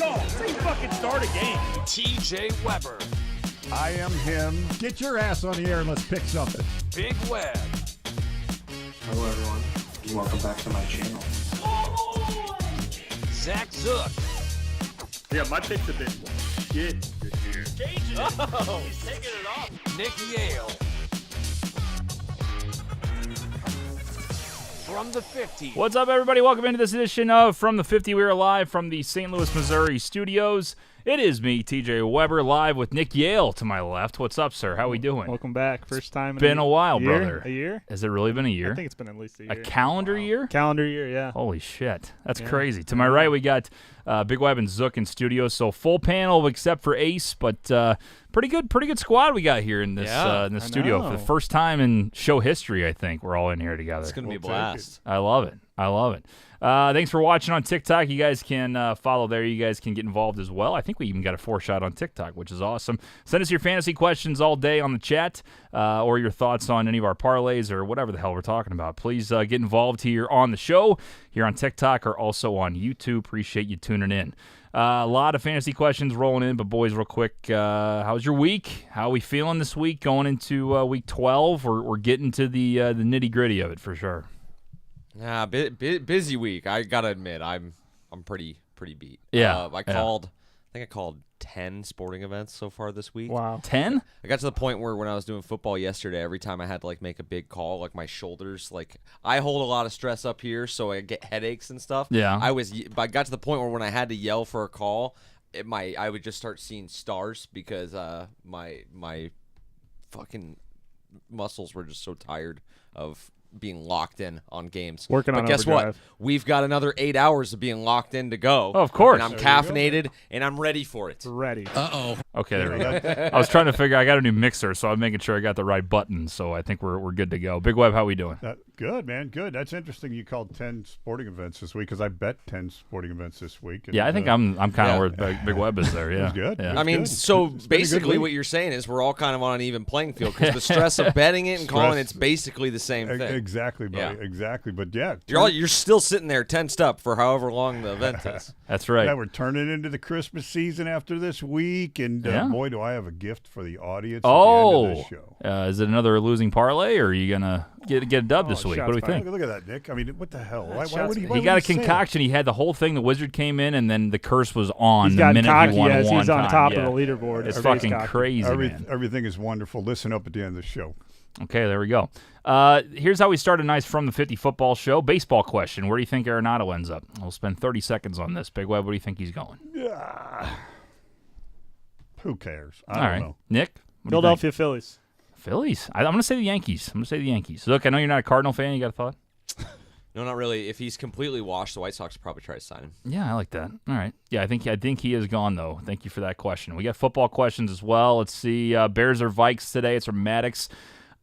all. That's how you fucking start a game. TJ Weber. I am him. Get your ass on the air and let's pick something. Big Web. Hello, everyone. Welcome back to my channel. Zach Zook. Yeah, my pick's a bit shit this year. Cajun. Oh, he's taking it off. Nick Yale. From the 50. What's up, everybody? Welcome into this edition of From the 50. We are live from the St. Louis, Missouri studios. It is me, TJ Weber, live with Nick Yale to my left. What's up, sir? How we doing? Welcome back. First time in Been a while, year? brother. A year? Has it really been a year? I think it's been at least a year. A calendar year? Calendar year, yeah. Holy shit. That's Yeah. crazy. To my right, we got Big Web and Zook in studio. So full panel except for Ace, but pretty good squad we got here in this studio. For the know. first time in show history, I think. We're all in here together. It's going to be a blast. I love it. Thanks for watching on TikTok. You guys can follow there. You guys can get involved as well. I think we even got a 4-shot on TikTok, which is awesome. Send us your fantasy questions all day on the chat or your thoughts on any of our parlays or whatever the hell we're talking about. Please get involved here on the show, here on TikTok or also on YouTube. Appreciate you tuning in. A lot of fantasy questions rolling in, but boys, real quick, how's your week? How are we feeling this week going into week 12? We're getting to the nitty-gritty of it for sure. Yeah, busy week. I gotta admit, I'm pretty beat. Yeah, I think I called 10 sporting events so far this week. Wow. 10? I got to the point where when I was doing football yesterday, every time I had to make a big call, my shoulders, I hold a lot of stress up here, so I get headaches and stuff. Yeah. I got to the point where when I had to yell for a call, I would just start seeing stars because my fucking muscles were just so tired of being locked in on games. Working but on guess overdrive. what? We've got another 8 hours of being locked in to go. Oh, of course. And I'm caffeinated, and I'm ready for it. Ready. Okay, there we go. I was trying to figure. I got a new mixer, so I'm making sure I got the right buttons. So I think we're good to go. Big Web, how we doing? Good, man. Good. That's interesting. You called 10 sporting events this week because I bet 10 sporting events this week. And, Yeah, I think I'm kind of where Big Web is there. Yeah, It was good. Yeah. It was I mean, good. so It's been a good basically week. what you're saying is we're all kind of on an even playing field because the stress of betting it and calling it's basically the same thing. Exactly, buddy. Yeah. Exactly. But yeah, You're still sitting there tensed up for however long the event is. That's right. yeah, we're turning into the Christmas season after this week, and Yeah. boy, do I have a gift for the audience Oh, at the end of this show. Is it another losing parlay, or are you gonna get a dub this week? What do we shots fired. think? Look at that, Nick. I mean, what the hell? Why shots would he? fired. why He got a would say that? concoction. He had the whole thing. The wizard came in, and then the curse was on He's the gotten minute cocky he won as one he's on time. top Yeah. of the leaderboard. It's Everybody's fucking cocky. crazy, man. Everything is wonderful. Listen up at the end of the show. Okay, there we go. Here's how we start a nice From the 50 football show. Baseball question. Where do you think Arenado ends up? We'll spend 30 seconds on this. Big Web, where do you think he's going? Who cares? All I right. don't know. Nick? What do you think? Philadelphia Phillies. Phillies. I'm going to say the Yankees. Look, I know you're not a Cardinal fan. You got a thought? No, not really. If he's completely washed, the White Sox will probably try to sign him. Yeah, I like that. All right. Yeah, I think he is gone, though. Thank you for that question. We got football questions as well. Let's see. Bears or Vikes today. It's from Maddox.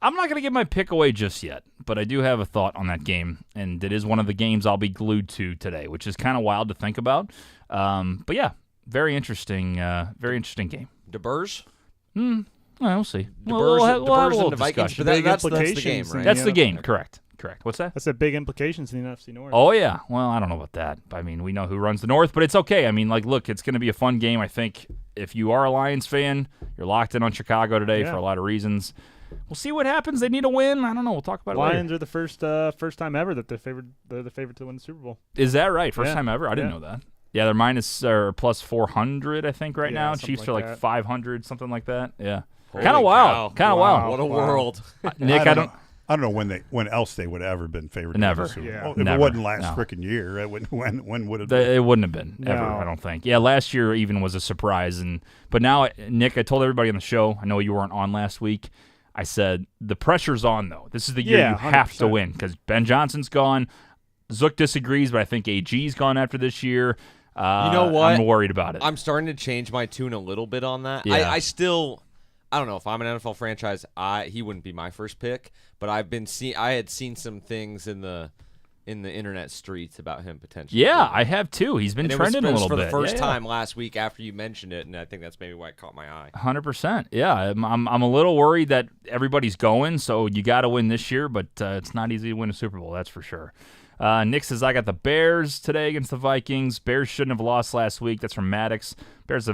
I'm not going to give my pick away just yet, but I do have a thought on that game, and it is one of the games I'll be glued to today, which is kind of wild to think about. But yeah, very interesting game. DeBurs? Well, we'll see. DeBurs, We'll have a DeBurs little and the Vikings. discussion. But Big that's the game, implications, right? That's Yeah. the game. Correct. What's that? That's a big implications in the NFC North. Oh, yeah. Well, I don't know about that. I mean, we know who runs the North, but it's okay. I mean, look, it's going to be a fun game. I think if you are a Lions fan, you're locked in on Chicago today for a lot of reasons. We'll see what happens. They need a win. I don't know. We'll talk about it Lions later. are the first time ever that they're the favorite to win the Super Bowl. Is that right? First Yeah. time ever? I didn't Yeah. know that. Yeah, they're minus or plus 400, I think, right Yeah, now. something Chiefs like are like that. 500, something like that. Yeah. Holy Kind of cow. wild. Kind of wild. What a world. Nick, I don't. I don't know when else they would have ever been favored. Never. To the Super Yeah. Bowl. If Never. it wasn't last No. frickin' year, when would it? Been? It wouldn't have been ever, No. I don't think. Yeah, last year even was a surprise, but now, Nick, I told everybody on the show. I know you weren't on last week. I said the pressure's on though. This is the year Yeah, you have to 100%. win because Ben Johnson's gone. Zook disagrees, but I think AG's gone after this year. You know what? I'm worried about it. I'm starting to change my tune a little bit on that. Yeah. I still, I don't know if I'm an NFL franchise. He wouldn't be my first pick, but I had seen some things in the internet streets about him potentially. Yeah, I have too. He's been And trending it a was little for bit. the first Yeah. time last week after you mentioned it, and I think that's maybe why it caught my eye. 100%. Yeah, I'm a little worried that everybody's going, so you got to win this year, but it's not easy to win a Super Bowl, that's for sure. Nick says, I got the Bears today against the Vikings. Bears shouldn't have lost last week. That's from Maddox. Bears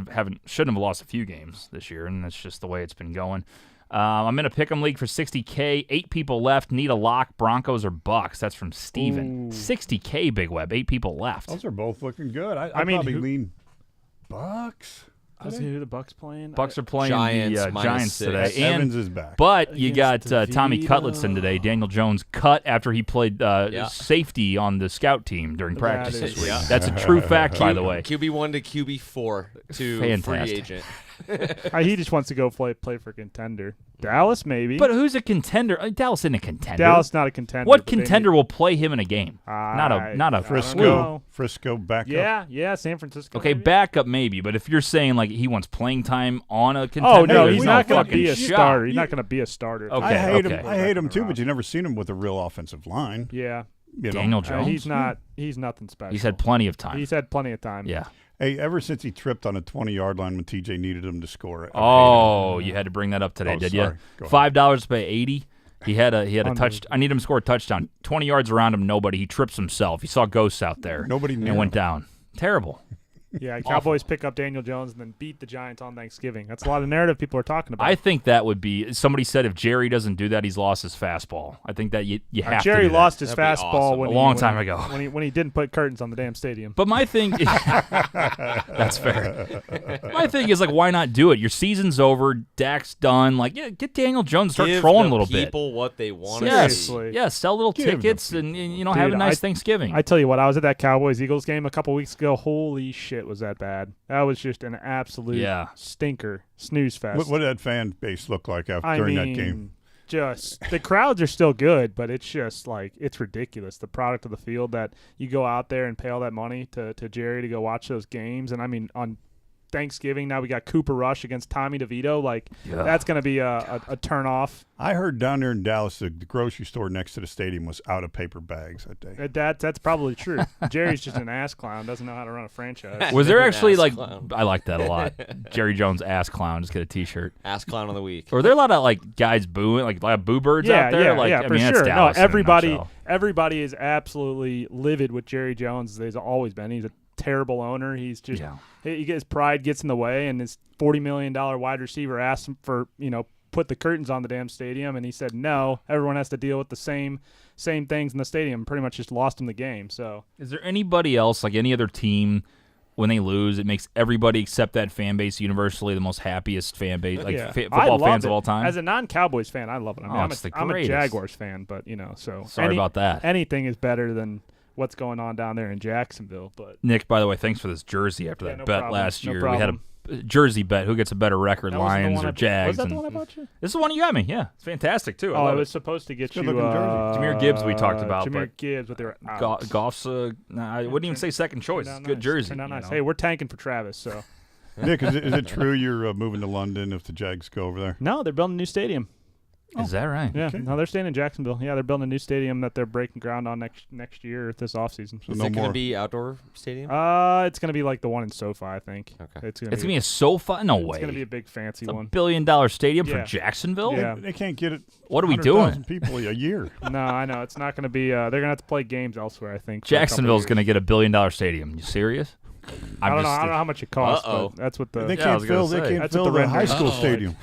shouldn't have lost a few games this year, and that's just the way it's been going. I'm in a pick'em league for $60K. 8 people left. Need a lock. Broncos or Bucks. That's from Steven. $60K, Big Web. 8 people left. Those are both looking good. I mean, probably lean Bucks. I was who the Bucks playing. Bucks are playing Giants, the Giants today. Evans is back. But you got Against Tommy DeVito. Cutletson today. Daniel Jones cut after he played safety on the scout team during practice this week. Yeah. That's a true fact, by the way. QB1 to QB4 to Fantastic. free agent. He just wants to go play for contender. Dallas, maybe. But who's a contender? Dallas isn't a contender. Dallas not a contender. What but they contender will play him in a game? Not a I don't know. Frisco backup. Yeah, San Francisco. Okay, maybe? backup maybe, but if you're saying like he wants playing time on a contender, Oh no, there's he's no not going to fucking be a shot. starter. He's not going to be a starter. Okay. I hate okay. him. I hate him too, but you never seen him with a real offensive line. Yeah, You know? Daniel Jones. he's not. He's nothing special. He's had plenty of time. He's had plenty of time. Yeah. Hey, ever since he tripped on a 20-yard line when TJ needed him to score it. Oh, you had to bring that up today, Oh, did sorry. you? Go $5 to pay 80. He had a touch. I need him to score a touchdown. 20 yards around him, nobody. He trips himself. He saw ghosts out there. Nobody knew. And went down. Terrible. Yeah, Cowboys pick up Daniel Jones and then beat the Giants on Thanksgiving. That's a lot of narrative people are talking about. I think that would be. Somebody said if Jerry doesn't do that, he's lost his fastball. I think that you have Jerry to do lost that. his That'd be fastball awesome. when A long he, time when- ago. when he didn't put curtains on the damn stadium. But my thing, that's fair. My thing is like, why not do it? Your season's over. Dak's done. Like, yeah, get Daniel Jones, start Give trolling the a little bit. people what they want to Yes, see. Seriously. yeah. Sell little Give the tickets and have a Dude, nice Thanksgiving. I tell you what, I was at that Cowboys-Eagles game a couple weeks ago. Holy shit, was that bad? That was just an absolute stinker, snooze fest. What did that fan base look like I during mean, that game? Just the crowds are still good, but it's just like it's ridiculous. The product of the field that you go out there and pay all that money to Jerry to go watch those games, and I mean on Thanksgiving now we got Cooper Rush against Tommy DeVito. Like that's going to be a turn off. I heard down there in Dallas, the grocery store next to the stadium was out of paper bags that day. That's probably true. Jerry's just an ass clown, doesn't know how to run a franchise. Was there actually Ass like clown. I like that a lot. Jerry Jones ass clown. Just get a T-shirt. Ass clown of the week. Or are there a lot of like guys booing, like a lot of boo birds out there? Like, yeah, I for mean, sure. that's Dallas in a everybody nutshell. is absolutely livid with Jerry Jones. He's always been. He's a terrible owner. He's just his pride gets in the way, and his $40 million wide receiver asked him for put the curtains on the damn stadium, and he said no. Everyone has to deal with the same things in the stadium. Pretty much just lost him the game. So Is there anybody else, like any other team, when they lose, it makes everybody except that fan base universally the most happiest fan base, like I football love fans it. of all time? As a non-Cowboys fan, I love it. I mean, it's the I'm a greatest. Jaguars fan, but so Sorry about that. Anything is better than what's going on down there in Jacksonville. But Nick, by the way, thanks for this jersey after Yeah, that no bet problem. last No year. We had a jersey bet. Who gets a better record, that wasn't the Lions one or I- Jags? Was that the and- one I bought you? This is the one you got me. Yeah, it's fantastic too. I Oh, love it was it. supposed to get Good you looking jersey. Jahmyr Gibbs we talked about, Jahmyr but Gibbs, but they were out. Goff's I wouldn't even say second choice. Turned It's out a good nice. jersey. Turned out you nice. know? Hey, we're tanking for Travis, so Nick, is it true you're moving to London if the Jags go over there? no, they're building a new stadium. Is that right? Yeah, Okay. no, they're staying in Jacksonville. Yeah, they're building a new stadium that they're breaking ground on next year, this offseason. So Is no it going more. to be outdoor stadium? It's gonna be like the one in SoFi, I think. Okay. It's gonna It's gonna be a SoFi. No way. It's gonna be a big fancy It's a one. $1 billion stadium for Yeah. Jacksonville. Yeah. They can't get it. What are we 100,000 doing? people a year. No, I know it's not gonna be. They're gonna have to play games elsewhere, I think. Jacksonville's going gonna get a $1 billion stadium. You serious? I don't know. I don't know how much it costs, Uh-oh. but that's what the. They Yeah, I can't was gonna fill. They say. can't That's fill what the the high renders- school Uh-oh. stadium.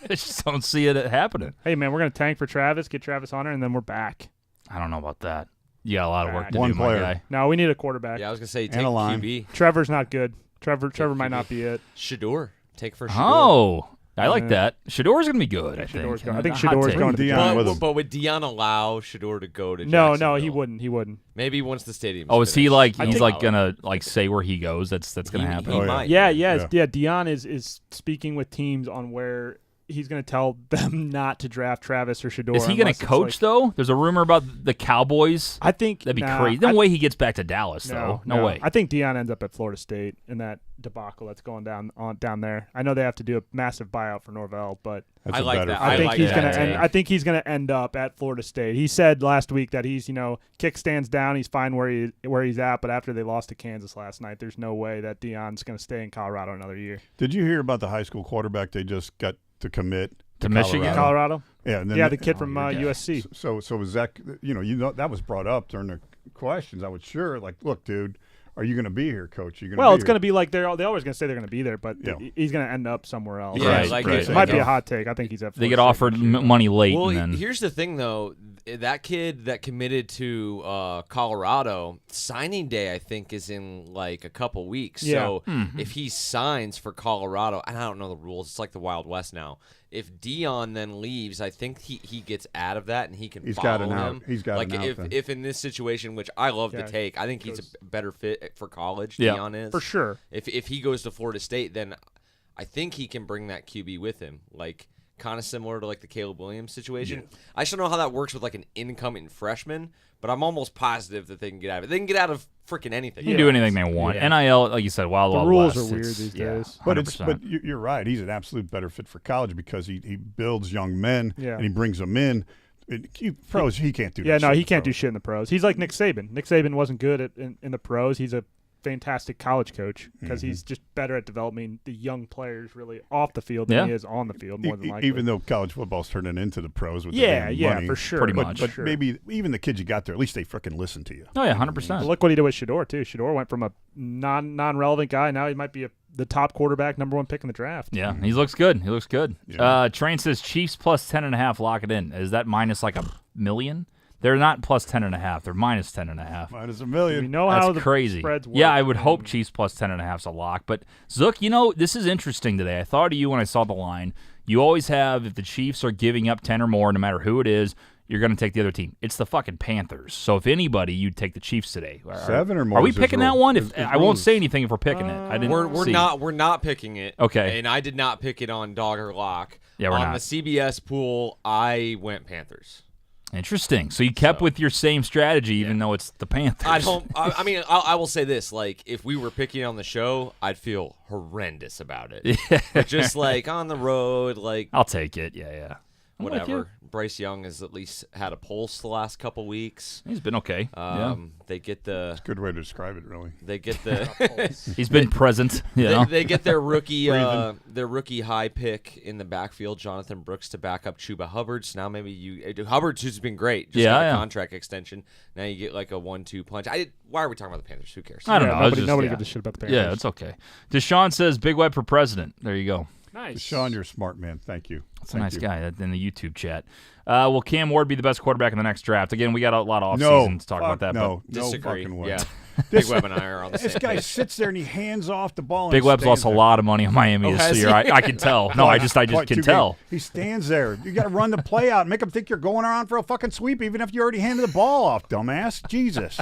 I just don't see it happening. Hey man, we're gonna tank for Travis, get Travis Hunter, and then we're back. I don't know about that. You got a lot of work to One do, my player. guy. No, we need a quarterback. Yeah, I was going to say And take a line. QB. Trevor's not good. Trevor might not be it. Shador. Take for Shador. Oh, I like Yeah. that. Shador's gonna be good. I Shador's think. going. I think Hot Shador's take. going to the Dion Giants. with him. But would Dion allow Shador to go to No, Jacksonville? he wouldn't. He wouldn't. Maybe once the stadium. Oh, is he like I he's think- like gonna like say where he goes? That's gonna He- happen. he Oh, yeah. might. Yeah. Dion is speaking with teams on where he's going to tell them not to draft Travis or Shador. Is he gonna unless it's coach like- though? There's a rumor about the Cowboys. I think That'd be nah, crazy. No I- way he gets back to Dallas though. No way. I think Dion ends up at Florida State in that debacle that's going down there. I know they have to do a massive buyout for Norvell, but That's I a like better that. fit. I think like he's that gonna take. end. I think he's gonna end up at Florida State. He said last week that he's kickstands down. He's fine where he's at, but after they lost to Kansas last night, there's no way that Dion's gonna stay in Colorado another year. Did you hear about the high school quarterback they just got to commit To Michigan? Colorado. Yeah, and then Yeah, the kid from yeah. USC. So was that that was brought up during the questions, I would look, dude, are you going to be here, coach? Are you gonna Well, be it's here? going to be like they're always going to say they're going to be there, but Yeah. he's going to end up somewhere else. Yeah, Right, like right. it It might be a hot take. I think he's at. They get Florida offered State next year. money late, Well, and then here's the thing, though. That kid that committed to Colorado, signing day, I think, is in like a couple weeks. Yeah. So if he signs for Colorado, and I don't know the rules, it's like the Wild West now. If Dion then leaves, I think he gets out of that and he can He's follow got an out. him. He's got like an out if then. if in this situation, which I love Yeah, to take, I think he's goes- a better fit for college. Yeah. Dion is For sure. If he goes to Florida State, then I think he can bring that QB with him, like kind of similar to like the Caleb Williams situation. I just don't know how that works with like an incoming freshman, but I'm almost positive that they can get out of it. They can get out of freaking anything. they can do anything they want. Yeah. NIL, like you said, Wild The Wild rules West, are weird it's- these yeah, days. But 100%. you're right. He's an absolute better fit for college because he builds young men Yeah. and he brings them in. Pros, he can't do. Yeah, that no, shit he in can't do pros. shit in the pros. He's like Nick Saban. Nick Saban wasn't good in the pros. He's a fantastic college coach because he's just better at developing the young players really off the field than Yeah. he is on the field, more than likely. Even though college football's turning into the pros with the yeah, damn yeah, money. for sure. Pretty But, much. but Sure. maybe even the kids you got there, at least they freaking listen to you. Oh yeah, 100%. Look what he did with Shador too. Shador went from a non-relevant guy. Now he might be the top quarterback, #1 pick in the draft. Yeah, he looks good. He looks good. Yeah. Train says Chiefs plus 10.5. Lock it in. Is that minus like $1 million? They're not plus 10.5. They're minus 10.5. Minus $1 We million. know how That's the crazy. spreads work. Yeah, I would hope and- Chiefs plus 10.5 is a lock. But Zook, this is interesting today. I thought of you when I saw the line. You always have, if the Chiefs are giving up 10 or more, no matter who it is, you're going to take the other team. It's the fucking Panthers. So if anybody, you'd take the Chiefs today. 7 or more Are we is his picking that rule. one? His I won't rules. say anything if we're picking it. I didn't. We're see. not picking it. Okay. And I did not pick it on dog or lock. Yeah, we're on not. the CBS pool, I went Panthers. Interesting. So you kept with your same strategy, even though it's the Panthers. I don't. I mean, I will say this: like, if we were picking on the show, I'd feel horrendous about it. But just like on the road, like I'll take it. Yeah. I'm with you. whatever. Bryce Young has at least had a pulse the last couple weeks. He's been okay. They get the. Good way to describe it, really. They get the. He's been present. You know? They get their rookie high pick in the backfield, Jonathan Brooks, to back up Chuba Hubbard. So now maybe Hubbard, who's been great, just got a contract extension. Now you get like a 1-2 punch. Why are we talking about the Panthers? Who cares? I don't Yeah, know. I was nobody just, gives a shit about the Panthers. Yeah, it's okay. Deshaun says Big Web for president. There you go. nice. Sean, you're a smart man. Thank you. That's a nice guy in the YouTube chat. Will Cam Ward be the best quarterback in the next draft? Again, we got a lot of No, offseason to talk about that. No, no Disagree. fucking way. Yeah. Big Web and I are on the This same guy page. sits there and he hands off the ball. But Big and Web's lost stands a there. lot of money on Miami this has year. he? I can tell. No, I just Quite can two tell. games. He stands there. You got to run the play out. Make him think you're going around for a fucking sweep, even if you already handed the ball off, dumbass. Jesus.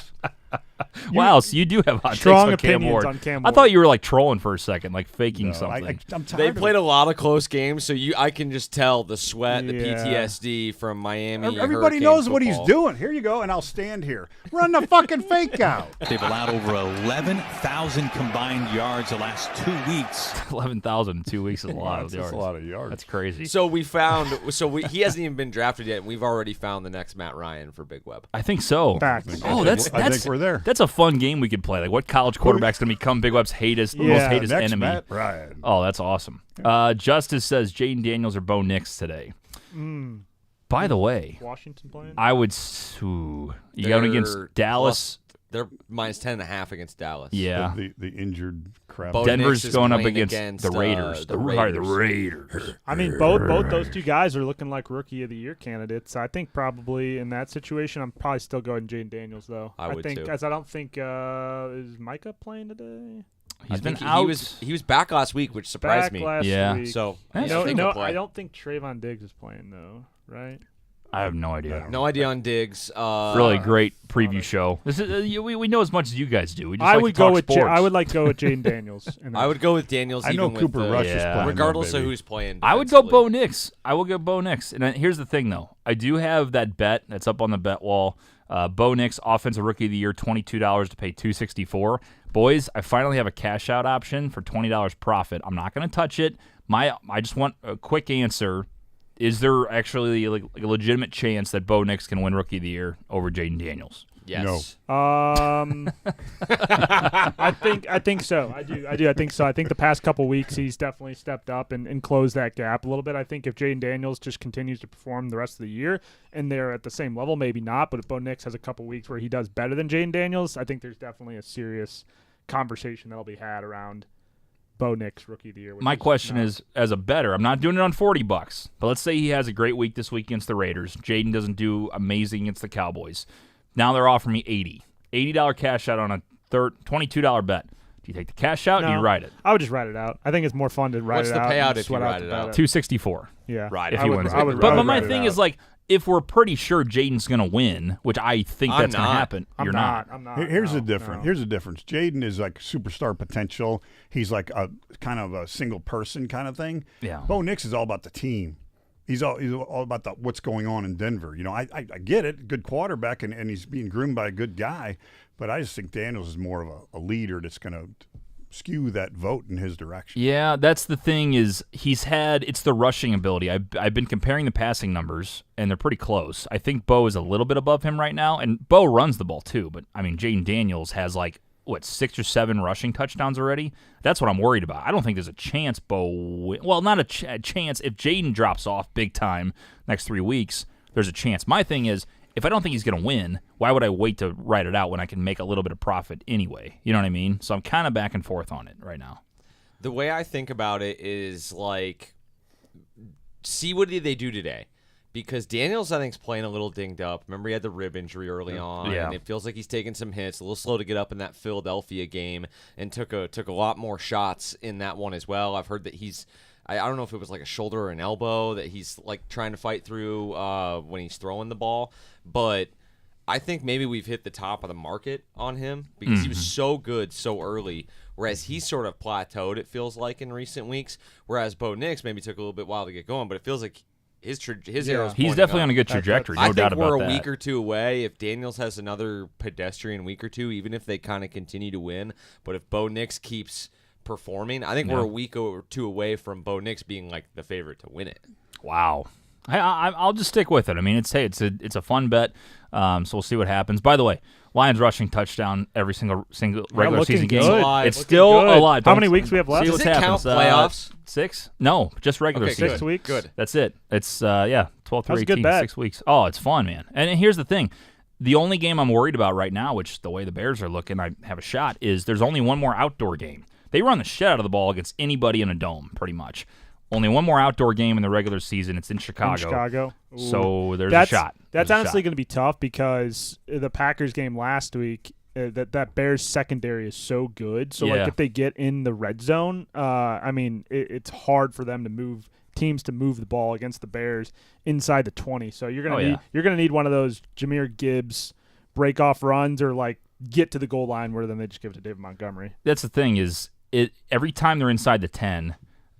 Wow, so you do have hot Strong takes on Cam opinions Ward. on Cam I Ward. thought you were like trolling for a second, like faking No, something. I'm tired They of played it. a lot of close games, so I can just tell the sweat, the Yeah. PTSD from Miami. Everybody Hurricane knows what he's football. doing. Here you go, and I'll stand here. Run the fucking fake out. They've allowed over 11,000 combined yards the last 2 weeks. 11,000 in 2 weeks is a lot of That's yards. a lot of yards. That's crazy. So he hasn't even been drafted yet, and we've already found the next Matt Ryan for Big Web. I think so. Facts. Oh, I think we're there. That's a fun game we could play. Like, what college quarterback's going to become Big Web's most Yeah, hated Next, enemy? Matt Ryan. Oh, that's awesome. Justice says Jaden Daniels or Bo Nix today. By the way, Washington playing? I would. You going against They're Dallas? They're minus 10.5 against Dallas. Yeah. The injured crap. Bo Denver's Nix is going up playing against the Raiders. the Sorry, Raiders. the Raiders. I mean, both those two guys are looking like Rookie of the Year candidates. I think probably in that situation, I'm probably still going Jaden Daniels, though. I would, think, too. As I don't think is Micah playing today? He's been he out. he was back last week, which surprised Back me. last Yeah. week. So That's I think he'll play. I don't think Trayvon Diggs is playing though, right? I have no idea. No idea on Diggs. Really great preview show. This is we know as much as you guys do. We just I like would to talk go with sports. I would like to go with Jaden Daniels. I would go with Daniels. I know even with Cooper the- Rush is Yeah. playing. regardless though, of baby. who's playing. I would go defensively. Bo Nix. I will go Bo Nix. And here's the thing, though. I do have that bet that's up on the bet wall. Bo Nix, Offensive Rookie of the Year, $22 to pay $264. Boys, I finally have a cash out option for $20 profit. I'm not going to touch it. I just want a quick answer. Is there actually like a legitimate chance that Bo Nix can win Rookie of the Year over Jaden Daniels? Yes. I think so. I do. I think so. I think the past couple weeks he's definitely stepped up and closed that gap a little bit. I think if Jaden Daniels just continues to perform the rest of the year and they're at the same level, maybe not. But if Bo Nix has a couple weeks where he does better than Jaden Daniels, I think there's definitely a serious conversation that'll be had around Bo Nix Rookie of the Year. My question is, as a bettor, I'm not doing it on $40, but let's say he has a great week this week against the Raiders. Jaden doesn't do amazing against the Cowboys. Now they're offering me $80 cash out on a $22 bet. Do you take the cash out or do you ride it? I would just ride it out. I think it's more fun to ride What's it the out. payout if you ride it out? $264. Yeah. Ride if it he out. wins. But my thing is, like, if we're pretty sure Jaden's going to win, which I think that's going to happen, you're not. I'm not. Here's the difference. difference. Here's the difference. Jaden is like superstar potential. He's like a kind of a single person kind of thing. Yeah. Bo Nix is all about the team. He's all about what's going on in Denver. You know, I get it. Good quarterback, and he's being groomed by a good guy. But I just think Daniels is more of a leader that's going to skew that vote in his direction. Yeah, that's the thing is it's the rushing ability. I've been comparing the passing numbers, and they're pretty close. I think Bo is a little bit above him right now, and Bo runs the ball too. But, I mean, Jaden Daniels has, like, 6 or 7 rushing touchdowns already? That's what I'm worried about. I don't think there's a chance well, not a chance. If Jaden drops off big time next 3 weeks, there's a chance. My thing is, if I don't think he's going to win, why would I wait to write it out when I can make a little bit of profit anyway? You know what I mean? So I'm kind of back and forth on it right now. The way I think about it is, like, see what did they do today? Because Daniels, I think, is playing a little dinged up. Remember, he had the rib injury early on, and it feels like he's taking some hits, a little slow to get up in that Philadelphia game, and took a lot more shots in that one as well. I've heard that I don't know if it was like a shoulder or an elbow that he's like trying to fight through when he's throwing the ball. But I think maybe we've hit the top of the market on him because he was so good so early, whereas he's sort of plateaued, it feels like, in recent weeks, whereas Bo Nix maybe took a little bit while to get going, but it feels like his arrow's he's definitely on a good trajectory, no doubt about that. I think we're a week or two away. If Daniels has another pedestrian week or two, even if they kind of continue to win, but if Bo Nix keeps performing, I think we're a week or two away from Bo Nix being like the favorite to win it. Wow. I'll just stick with it. I mean, it's a fun bet, so we'll see what happens. By the way, Lions rushing touchdown every single regular season game. It's still a lot. How many weeks we have left? Does it count playoffs? 6? No, just regular season. 6 weeks. Good. That's it. It's 12 through 18, 6 weeks. Oh, it's fun, man. And here's the thing. The only game I'm worried about right now, which the way the Bears are looking, I have a shot, is there's only one more outdoor game. They run the shit out of the ball against anybody in a dome, pretty much. Only one more outdoor game in the regular season. It's in Chicago. Ooh. So there's a shot. That's honestly going to be tough because the Packers game last week, that Bears secondary is so good. So like if they get in the red zone, I mean, it's hard for them to move teams to move the ball against the Bears inside the 20. So you're gonna need one of those Jahmyr Gibbs break off runs or like get to the goal line where then they just give it to David Montgomery. That's the thing is every time they're inside the 10.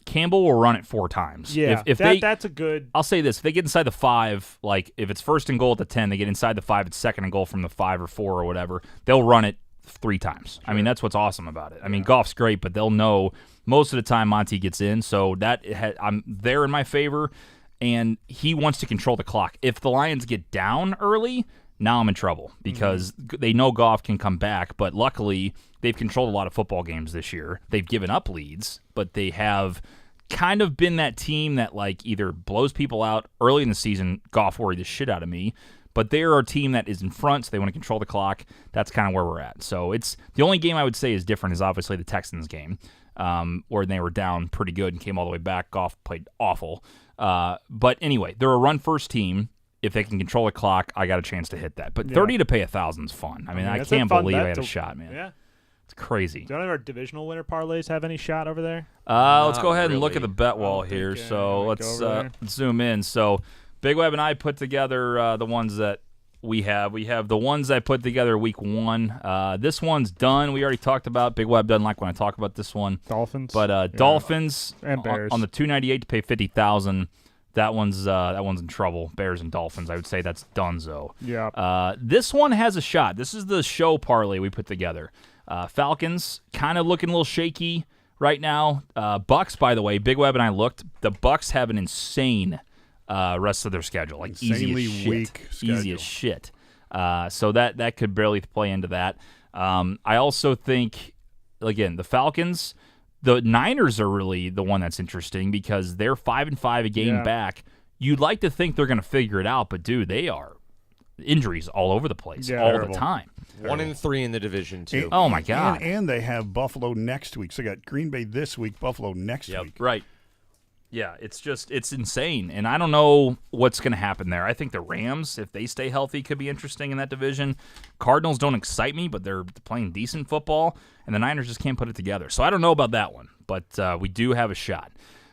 Campbell will run it 4 times. Yeah, that's a good. I'll say this: if they get inside the 5, like if it's first and goal at the 10, they get inside the 5. It's second and goal from the 5 or 4 or whatever. They'll run it 3 times. Sure. I mean, that's what's awesome about it. I mean, Goff's great, but they'll know most of the time Monty gets in, so I'm there in my favor, and he wants to control the clock. If the Lions get down early, now I'm in trouble because they know Goff can come back, but luckily they've controlled a lot of football games this year. They've given up leads, but they have kind of been that team that like either blows people out early in the season. Goff worried the shit out of me, but they're a team that is in front, so they want to control the clock. That's kind of where we're at. So it's the only game I would say is different is obviously the Texans game, where they were down pretty good and came all the way back. Goff played awful. But anyway, they're a run-first team. If they can control the clock, I got a chance to hit that. But 30 to pay 1,000 is fun. I mean, I can't believe I had a shot, man. Yeah. It's crazy. Do any of our divisional winner parlays have any shot over there? Let's go ahead and look at the bet wall here. So let's zoom in. So Big Web and I put together the ones that we have. We have the ones I put together week 1. This one's done. We already talked about. Big Web doesn't like when I talk about this one. Dolphins. But Dolphins and Bears on the 298 to pay 50,000. That one's in trouble. Bears and Dolphins. I would say that's donezo. Yeah. This one has a shot. This is the show parlay we put together. Falcons kind of looking a little shaky right now. Bucks, by the way, Big Web and I looked. The Bucks have an insane rest of their schedule, like insanely easy as shit. weak schedule. Easy as shit. So that could barely play into that. I also think, again, the Falcons, the Niners are really the one that's interesting because they're 5-5 a game back. You'd like to think they're going to figure it out, but, dude, they are injuries all over the place all the time. 1-3 in the division, too. Oh, my God. And they have Buffalo next week. So they got Green Bay this week, Buffalo next week. Right. Yeah, it's insane. And I don't know what's going to happen there. I think the Rams, if they stay healthy, could be interesting in that division. Cardinals don't excite me, but they're playing decent football. And the Niners just can't put it together. So I don't know about that one, but we do have a shot.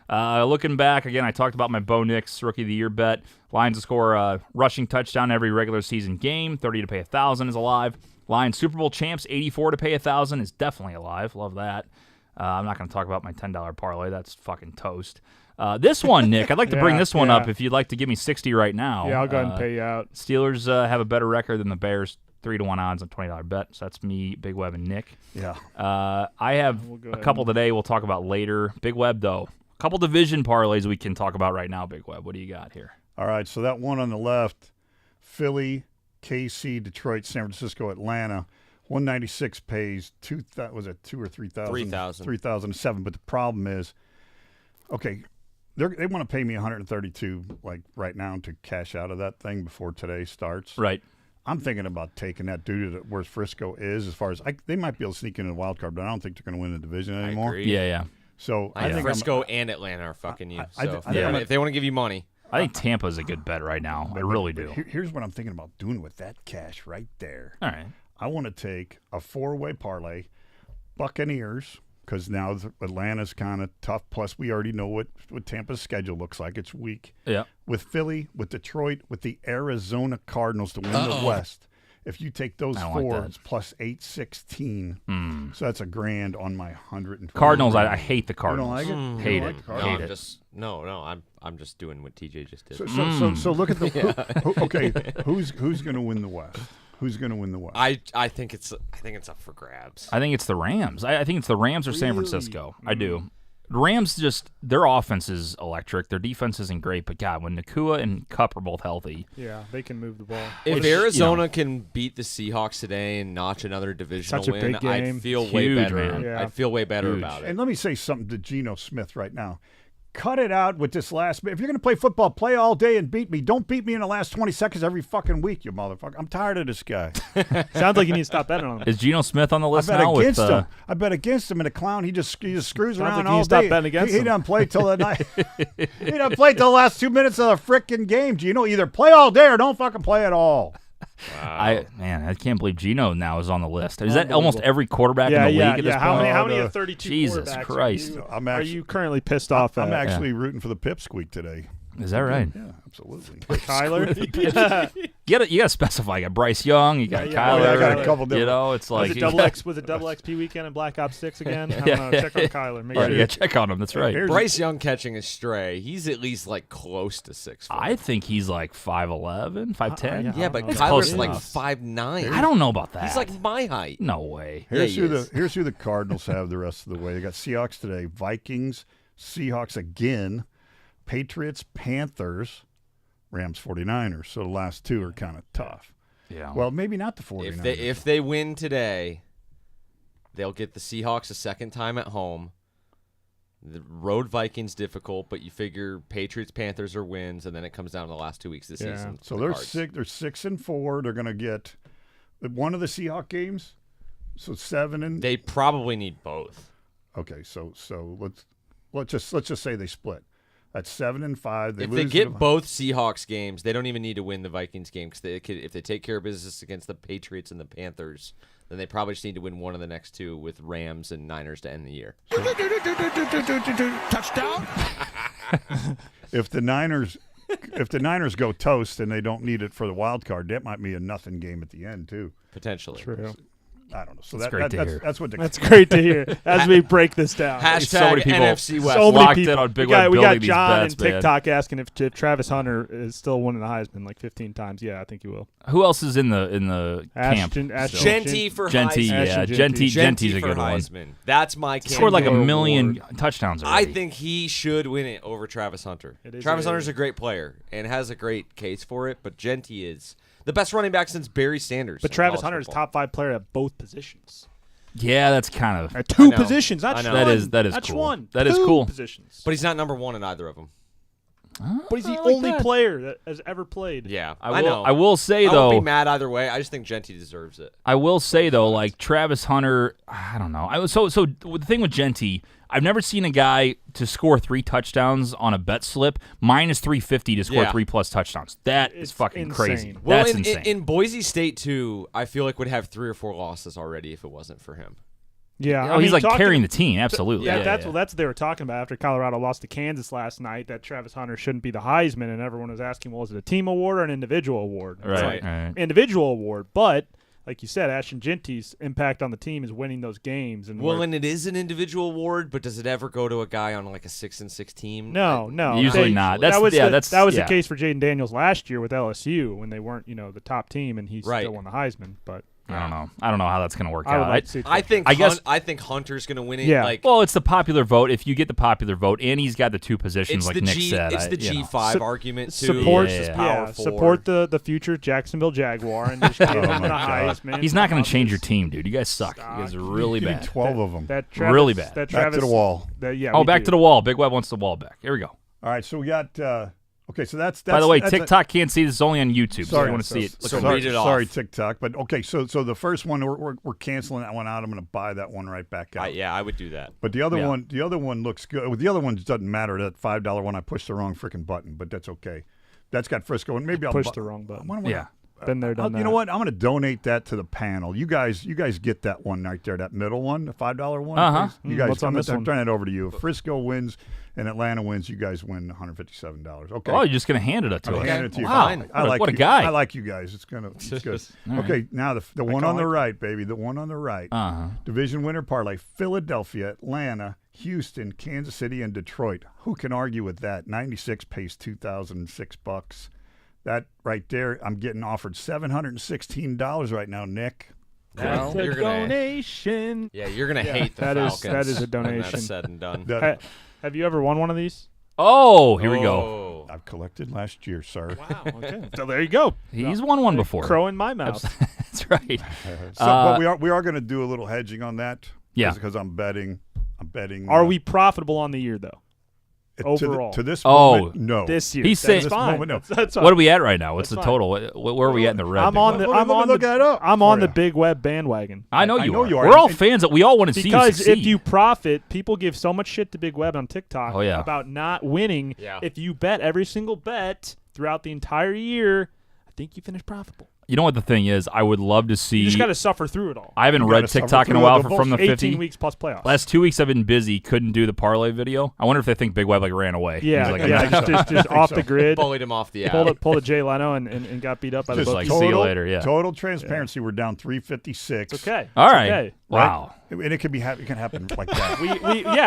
Looking back, again, I talked about my Bo Nix Rookie of the Year bet. Lions to score a rushing touchdown every regular season game. 30 to pay 1,000 is alive. Lions Super Bowl champs, 84 to pay 1,000 is definitely alive. Love that. I'm not going to talk about my $10 parlay. That's fucking toast. This one, Nick, I'd like to bring this one up if you'd like to give me 60 right now. Yeah, I'll go ahead and pay you out. Steelers have a better record than the Bears. 3-1 odds on $20 bet. So that's me, Big Web, and Nick. Yeah. I have a couple today we'll talk about later. Big Web, though. A couple division parlays we can talk about right now, Big Web. What do you got here? All right, so that one on the left, Philly, KC, Detroit, San Francisco, Atlanta. 196 pays was it 2 or 3,000? 3,000. 3,007. But the problem is, okay, they want to pay me 132 like right now to cash out of that thing before today starts. Right. I'm thinking about taking that due to where Frisco is as far as they might be able to sneak in a wild card, but I don't think they're going to win the division anymore. I agree. Yeah. So I think Frisco and Atlanta are fucking you. If they want to give you money. I think Tampa's a good bet right now. I really do. Here's what I'm thinking about doing with that cash right there. All right. I want to take a 4-way parlay, Buccaneers, because now Atlanta's kind of tough. Plus, we already know what Tampa's schedule looks like. It's weak. Yeah. With Philly, with Detroit, with the Arizona Cardinals to win the West. If you take those four, it's plus 816. So that's $1,000 on my 100. Cardinals, I hate the Cardinals. You don't like it? Hate it. Hate it. I'm just doing what TJ just did. So look at the who's going to win the West? Who's going to win the West? I think it's up for grabs. I think it's the Rams. I think it's the Rams or San Francisco. I do. The Rams their offense is electric. Their defense isn't great, but God, when Nakua and Kupp are both healthy, they can move the ball. If Arizona can beat the Seahawks today and notch another divisional win, I'd feel way better. Man. Yeah. I'd feel way better about it. And let me say something to Geno Smith right now. Cut it out with this last. If you're going to play football, play all day and beat me. Don't beat me in the last 20 seconds every fucking week, you motherfucker. I'm tired of this guy. Sounds like you need to stop betting on him. Is Geno Smith on the list I bet now? against him. I bet against him, and the clown, he just screws around like all you stop day. betting against He him. doesn't play till the night. He doesn't play till the last 2 minutes of the freaking game. Geno, either play all day or don't fucking play at all. I can't believe Geno now is on the list. Is that almost every quarterback in the league at this point? How many of 32 Jesus quarterbacks Christ. are you currently pissed off at? I'm actually rooting for the pipsqueak today. Is that right? Yeah, absolutely. Kyler? You gotta specify. You got Bryce Young. You got Kyler. I got a couple different. You know, it's like was it double XP weekend in Black Ops 6 again? I don't know. Check on Kyler. Make sure. Yeah, check on him. That's right. Bryce Young catching a stray. He's at least like close to 6'4". I think he's like 5'11", 5'10". Yeah, but It's Kyler's close like enough. 5'9". I don't know about that. He's like my height. No way. Here's he is. here's who the Cardinals have the rest of the way. They got Seahawks today, Vikings, Seahawks again, Patriots, Panthers, Rams, 49ers. So the last two are kind of tough. Yeah. Well, maybe not the 49ers. If they win today, they'll get the Seahawks a second time at home. The road Vikings difficult, but you figure Patriots, Panthers are wins, and then it comes down to the last 2 weeks of the season. So they're 6-4. They're going to get one of the Seahawks games. So 7 and they probably need both. Okay, so let's just say they split. That's 7-5. If they get both Seahawks games, they don't even need to win the Vikings game because if they take care of business against the Patriots and the Panthers, then they probably just need to win one of the next two with Rams and Niners to end the year. Touchdown. If the Niners go toast and they don't need it for the wild card, that might be a nothing game at the end too. Potentially. True. I don't know. So That's great to hear. That's what That's great to hear as we break this down. Hashtag So many people NFC West. So many locked people. in on Big we got, Web we building got these John bets, and man. TikTok asking if Travis Hunter is still winning the Heisman like 15 times. Yeah, I think he will. Who else is in the camp? still? Genty for Genty, Heisman. yeah. Genty. Genty's a for good one. Heisman. That's my He scored like a candidate million award. touchdowns I already. think he should win it over Travis Hunter. It is Travis a- Hunter's a great player and has a great case for it, but Genty is The best running back since Barry Sanders. But in Travis college Hunter is football. top 5 player at both positions. Yeah, that's kind of At two I know. positions, not I know. one. That is That's cool. one. That is Two cool. positions. But he's not number 1 in either of them. But he's the I like only that. player that has ever played. Yeah, I will. know. I will say I though. won't be mad either way. I just think Genty deserves it. I will say though, like Travis Hunter, I don't know. So the thing with Genty, I've never seen a guy to score 3 touchdowns on a bet slip minus 350 to score Yeah. 3+ touchdowns. That is It's fucking insane. crazy. Well, That's in, insane. in Boise State too, I feel like would have 3 or 4 losses already if it wasn't for him. Yeah, oh, he's like carrying the team. Absolutely. Yeah, Yeah, that's yeah. what they were talking about after Colorado lost to Kansas last night. That Travis Hunter shouldn't be the Heisman, and everyone was asking, well, is it a team award or an individual award? It's Right, like, right. individual award, but like you said, Ashton Genty's impact on the team is winning those games. And Well, we're- and it is an individual award, but does it ever go to a guy on like a 6-6 team? no, Usually They- not. that was That's the case for Jaden Daniels last year with LSU when they weren't, the top team, and he Right. still won the Heisman. But I don't know. I don't know how that's going to work I would out. like to see it. I think Hunter's going to win it. Yeah. Like, Well, it's the popular vote. If you get the popular vote, and he's got the 2 positions, it's like the Nick G. said. It's the G5 argument too. support, Yeah. Power forward. support the future Jacksonville Jaguar and just give him my the God. Heisman. He's not going to change your team, dude. You guys suck. You guys are really You need bad. 12 of them. That Travis, Really bad. That Back Travis, to the wall. Yeah. Oh, we back do. to the wall. Big Web wants the wall back. Here we go. All right, so we got. Okay, so that's By the way, that's a- TikTok can't see this. It's only on YouTube. So if Sorry, you want to see it. so look read it off. Sorry, TikTok. But okay, so the first one we're canceling that one out. I'm going to buy that one right back out. Yeah, I would do that. But the other Yeah. one looks good. Well, the other one doesn't matter. That $5 one, I pushed the wrong freaking button, but that's okay. That's got Frisco, and maybe I'll Pushed the wrong button. Yeah. Been there, done that. You know what? I'm going to donate that to the panel. You guys get that one right there, that middle one, the $5 one. Uh-huh. please. You guys, what's on I'm this gonna one? turn it over to you. If Frisco wins and Atlanta wins, you guys win $157. Okay. Oh, you're just going to hand it to I'm us. handing it to you. Wow. I like what a you. guy. I like you guys. It's good. Okay, now the one on the right, baby. The one on the right. Uh-huh. Division winner parlay: Philadelphia, Atlanta, Houston, Kansas City, and Detroit. Who can argue with that? 96 pays $2,006. That right there, I'm getting offered $716 right now, Nick. Well, That's you're a gonna, donation. yeah, you're gonna hate the that is- Falcons. that is a when donation. that's said and done. That Have you ever won one of these? Oh, here we go. Oh. I've collected last year, sir. Wow. Okay. So there you go. He's won one before. Crow in my mouth. That's right. So, but we are going to do a little hedging on that. Yeah. because I'm betting. Are we profitable on the year though? to overall? to this Oh. moment? No. This year. He's That's saying- This fine. moment, no. That's What are we at right now? What's That's the fine. total? Where are we at in the red? I'm on the. Let me I'm on look the. that up I'm on for the ya. big web bandwagon. I know I you know are. you are. We're all And- fans. We all want to see you Because succeed. if you profit, people give so much shit to Big Web on TikTok Oh, yeah. about not winning. Yeah. If you bet every single bet throughout the entire year, I think you finish profitable. You know what the thing is? I would love to see. You just got to suffer through it all. I haven't You read gotta suffer TikTok in a through while the from the 18 50. weeks plus playoffs. Last 2 weeks I've been busy. Couldn't do the parlay video. I wonder if they think Big Web like ran away. yeah, He's like, yeah, I'm not- just off the grid. Bullied him off the Pulled app. a Jay Leno and got beat up by the Just bookies. like, see you later, yeah. Total transparency. We're down 356. It's okay. All It's right. okay. Wow. And it can it can happen like that.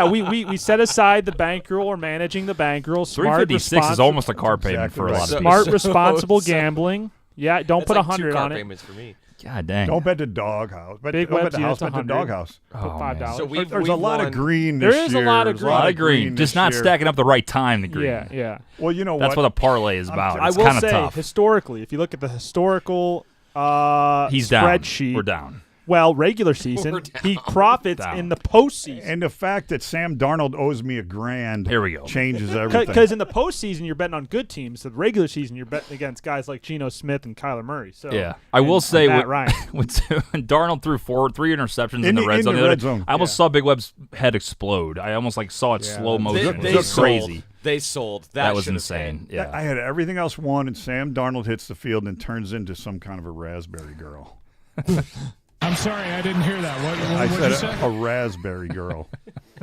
We set aside the bankroll. We're managing the bankroll. Smart, 356 is almost a car payment exactly for a right. lot of smart, people. responsible gambling. Yeah, don't That's put like 100 2 car on it. payments for me. God dang. Don't bet the doghouse. Bet, Big don't bet Web's the house. used Bet the 100. doghouse. Put Oh, $5. man. So we've There's a lot won. of green. There this is a year. lot of There's A lot of green. this Just not year. stacking up the right time, the green. Yeah, yeah. Well, you know That's what a parlay is about. I It's will kind of say, tough. historically, if you look at the historical He's down. spreadsheet, We're down. well, regular season, he profits Down. in the postseason. And the fact that Sam Darnold owes me $1,000 Here we go. changes everything. Because in the postseason, you're betting on good teams. The regular season, you're betting against guys like Geno Smith and Kyler Murray. So Yeah, I will say Matt when, Ryan. when Darnold threw 3 interceptions in In the the- red in zone. the the other red day, zone. I almost saw Big Web's head explode. I almost saw it slow motion. They It was sold. crazy. They sold. That was should've insane. paid. Yeah. I had everything else won, and Sam Darnold hits the field and turns into some kind of a raspberry girl. I'm sorry, I didn't hear that. I What did you said say? a raspberry girl.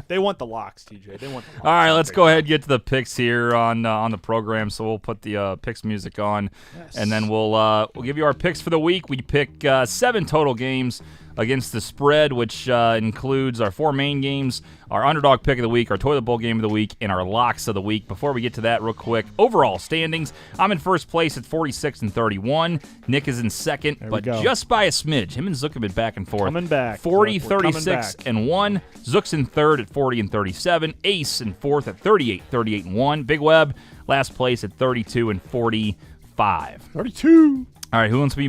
They want the locks, TJ. They want the locks. All right, let's go ahead and get to the picks here on the program. So we'll put the picks music on, and then we'll give you our picks for the week. We pick 7 total games against the spread, which includes our 4 main games, our underdog pick of the week, our toilet bowl game of the week, and our locks of the week. Before we get to that, real quick, overall standings: I'm in first place at 46-31. Nick is in second, we but go. just by a smidge. Him and Zook have been back and forth. Coming back. 40, Zook, we're coming 36, back. and 1. Zook's in third at 40 and 37. Ace in fourth at 38, 38 and 1. Big Web last place at 32 and 45. 32. All right, who wants to be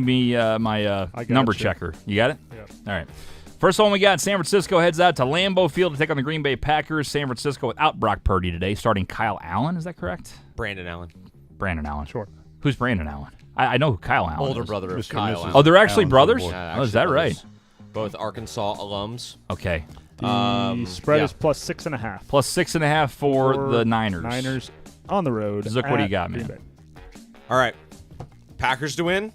my number you. checker? You got it? Yep. All right. First one we got, San Francisco heads out to Lambeau Field to take on the Green Bay Packers. San Francisco without Brock Purdy today, starting Kyle Allen. Is that correct? Brandon Allen. Brandon Allen. Sure. Who's Brandon Allen? I know who Kyle Allen Older is. brother of Mr. Kyle and Mrs. Allen. Oh, they're actually Allen's brothers? boy. Yeah, Oh, is that right? Both Arkansas alums. Okay. The spread yeah. is plus 6.5. Plus 6.5 for the Niners. Niners on the road. Zook, what do you at got, Green man? Bay. All right. Packers to win.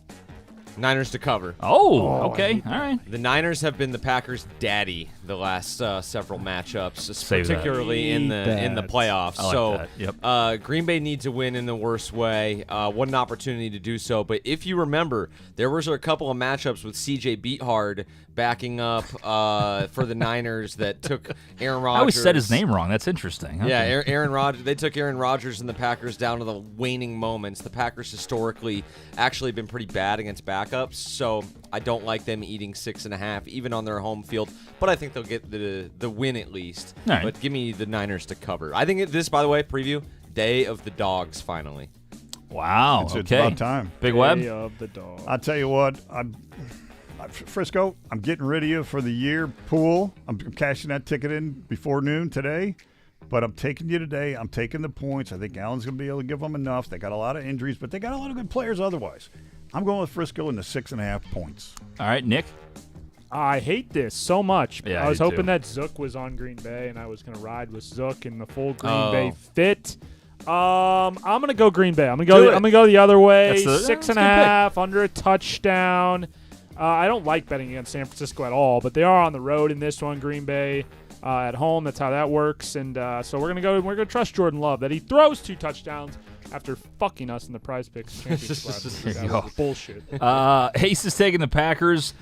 Niners to cover. Oh, okay. All right. The Niners have been the Packers' daddy the last several matchups, Save that. particularly in the playoffs. I like so that. Yep. Green Bay needs to win in the worst way. What an opportunity to do so. But if you remember, there was a couple of matchups with CJ Beathard backing up for the Niners that took Aaron Rodgers. I always said his name wrong. That's interesting. Okay. Yeah, Aaron Rodgers. They took Aaron Rodgers and the Packers down to the waning moments. The Packers historically actually been pretty bad against backups, so I don't like them eating 6.5, even on their home field. But I think they'll get the win at least. All right. But give me the Niners to cover. I think this, by the way, preview day of the dogs finally. Wow. It's okay. about time. Big Day Web. of the dog. I'll tell you what, Frisco, I'm getting rid of you for the year pool. I'm cashing that ticket in before noon today, but I'm taking you today. I'm taking the points. I think Allen's going to be able to give them enough. They got a lot of injuries, but they got a lot of good players otherwise. I'm going with Frisco in the 6.5 points. All right, Nick. I hate this so much. Yeah, I was do hoping too. that Zook was on Green Bay, and I was going to ride with Zook in the full Green Oh. Bay fit. I'm going to go Green Bay. I'm going to go the other way. That's a good 6.5 under a touchdown. I don't like betting against San Francisco at all, but they are on the road in this one. Green Bay at home. That's how that works. And so we're gonna trust Jordan Love that he throws 2 touchdowns after fucking us in the Prize Picks championship last week. That was bullshit. Hayes is taking the Packers.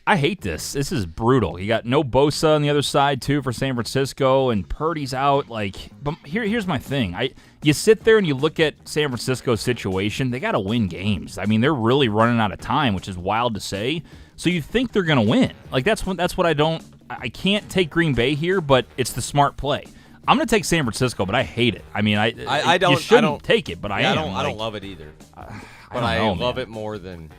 I hate this. This is brutal. You got no Bosa on the other side too for San Francisco, and Purdy's out. But here's my thing. You sit there and you look at San Francisco's situation. They got to win games. I mean, they're really running out of time, which is wild to say. So you think they're going to win? That's what I don't. I can't take Green Bay here, but it's the smart play. I'm going to take San Francisco, but I hate it. I mean, I don't. You shouldn't I don't take it, but I am. I don't love it either. But don't I know, love man. it more than.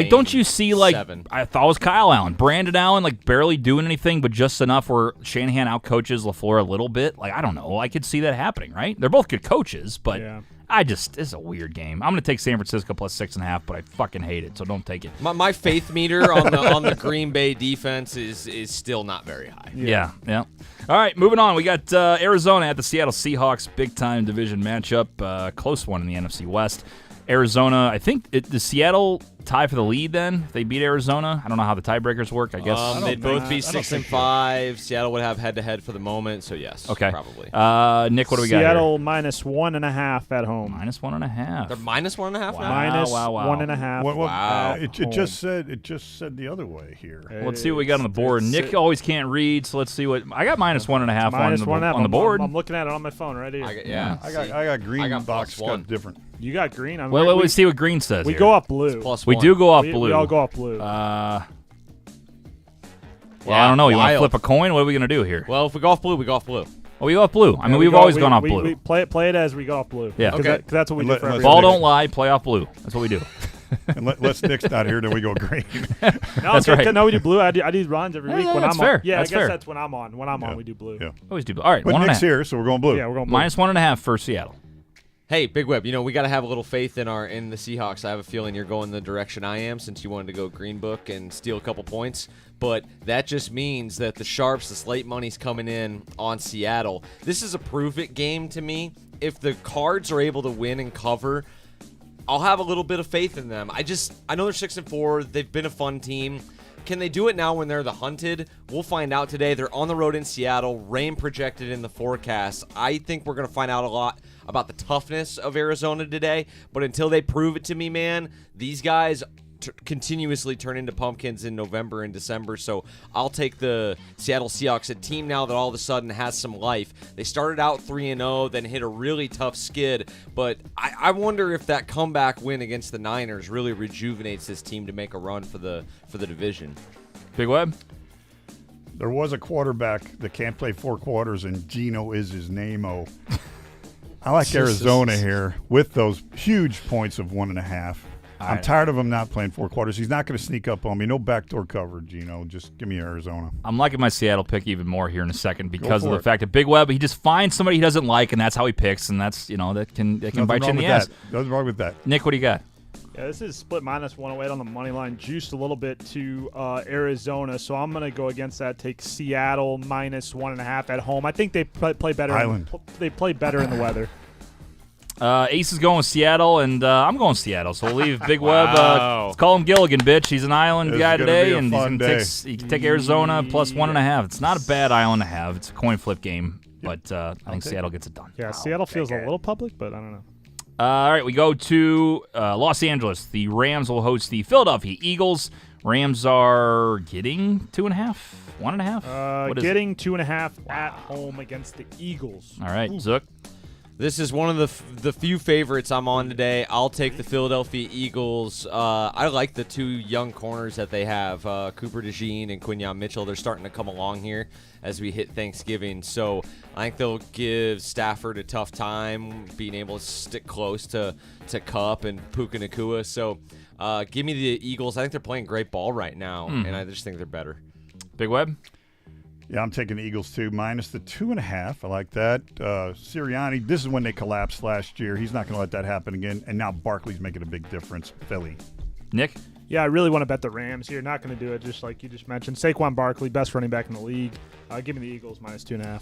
Don't you see, 7. I thought it was Kyle Allen. Brandon Allen, barely doing anything, but just enough where Shanahan outcoaches LaFleur a little bit. I don't know. I could see that happening, right? They're both good coaches, but Yeah. it's a weird game. I'm going to take San Francisco plus 6.5, but I fucking hate it, so don't take it. My faith meter on the Green Bay defense is still not very high. Yeah. All right, moving on. We got Arizona at the Seattle Seahawks, big-time division matchup, close one in the NFC West. Arizona, I think the Seattle tie for the lead then? If they beat Arizona? I don't know how the tiebreakers work, I guess. They'd both be I don't 6 and think so. 5. Seattle would have head-to-head for the moment, so yes. Okay. Probably. Nick, what do we got Seattle here? minus 1.5 at home. Minus 1.5. They're minus 1.5 now? Minus wow. 1.5. Wow. It just said the other way here. Let's see what we got on the board. It's- Nick always can't read, so let's see what I got. Minus 1.5 Minus on 1.5 the board. I'm looking at it on my phone right here. I got green I got box plus 1. got different. You got green. Well, let's see what Green says. We here. go off blue. Plus We 1. do go off we, blue. We all go off blue. Well, I don't know. You want to wild. flip a coin? What are we gonna do here? Well, if we go off blue, we go off blue. Well, we go off blue. I mean, We we've go- always we- gone off we- blue. We play it as we go off blue. Yeah. Because Okay. that's what we do for every Ball other don't lie. Play off blue. That's what we do. Unless Nick's not here, then we go green. No, That's right. No, we do blue. I do runs every Yeah, week yeah, when that's I'm fair. on. Yeah, That's I guess fair. that's when I'm on. When I'm on, we do blue. Yeah. Always do blue. All right, But 1.5. Nick's here, so we're going blue. Yeah, we're going blue. Minus 1.5 for Seattle. Hey, Big Web, we got to have a little faith in the Seahawks. I have a feeling you're going the direction I am since you wanted to go Green Book and steal a couple points. But that just means that the sharps, the slate money's coming in on Seattle. This is a prove-it game to me. If the Cards are able to win and cover, I'll have a little bit of faith in them. I know they're 6 and 4. They've been a fun team. Can they do it now when they're the hunted? We'll find out today. They're on the road in Seattle. Rain projected in the forecast. I think we're going to find out a lot about the toughness of Arizona today. But until they prove it to me, man, these guys continuously turn into pumpkins in November and December. So I'll take the Seattle Seahawks, a team now that all of a sudden has some life. They started out 3-0, then hit a really tough skid. But I wonder if that comeback win against the Niners really rejuvenates this team to make a run for the division. Big Web. There was a quarterback that can't play 4 quarters, and Gino is his name-o. I like Arizona here with those huge points of 1.5. I'm tired of him not playing 4 quarters. He's not going to sneak up on me. No backdoor coverage, Just give me Arizona. I'm liking my Seattle pick even more here in a second because of the fact that Big Web, he just finds somebody he doesn't like, and that's how he picks, and that's, that can bite you in the ass. Nothing wrong with that. Nick, what do you got? Yeah, this is split -108 on the money line, juiced a little bit to Arizona, so I'm going to go against that. Take Seattle -1.5 at home. I think they play better. They play better in the weather. Ace is going with Seattle, and I'm going Seattle. So we'll leave Big Web. Let's call him Gilligan, bitch. He's an island guy today, and he can take Arizona +1.5. It's not a bad island to have. It's a coin flip game, but I think Seattle gets it done. Yeah, Seattle feels a little public, but I don't know. All right, we go to Los Angeles. The Rams will host the Philadelphia Eagles. Rams are getting 2.5, 1.5. Getting 2.5 at home against the Eagles. All right, Zook. This is one of the few favorites I'm on today. I'll take the Philadelphia Eagles. I like the 2 young corners that they have, Cooper DeJean and Quinyon Mitchell. They're starting to come along here as we hit Thanksgiving. So I think they'll give Stafford a tough time being able to stick close to Kupp and Puka Nacua. So give me the Eagles. I think they're playing great ball right now, and I just think they're better. Big Web? Yeah, I'm taking the Eagles too, minus the 2.5. I like that. Sirianni, this is when they collapsed last year. He's not going to let that happen again. And now Barkley's making a big difference. Philly. Nick? Yeah, I really want to bet the Rams here. Not going to do it, just like you just mentioned. Saquon Barkley, best running back in the league. Give me the Eagles -2.5.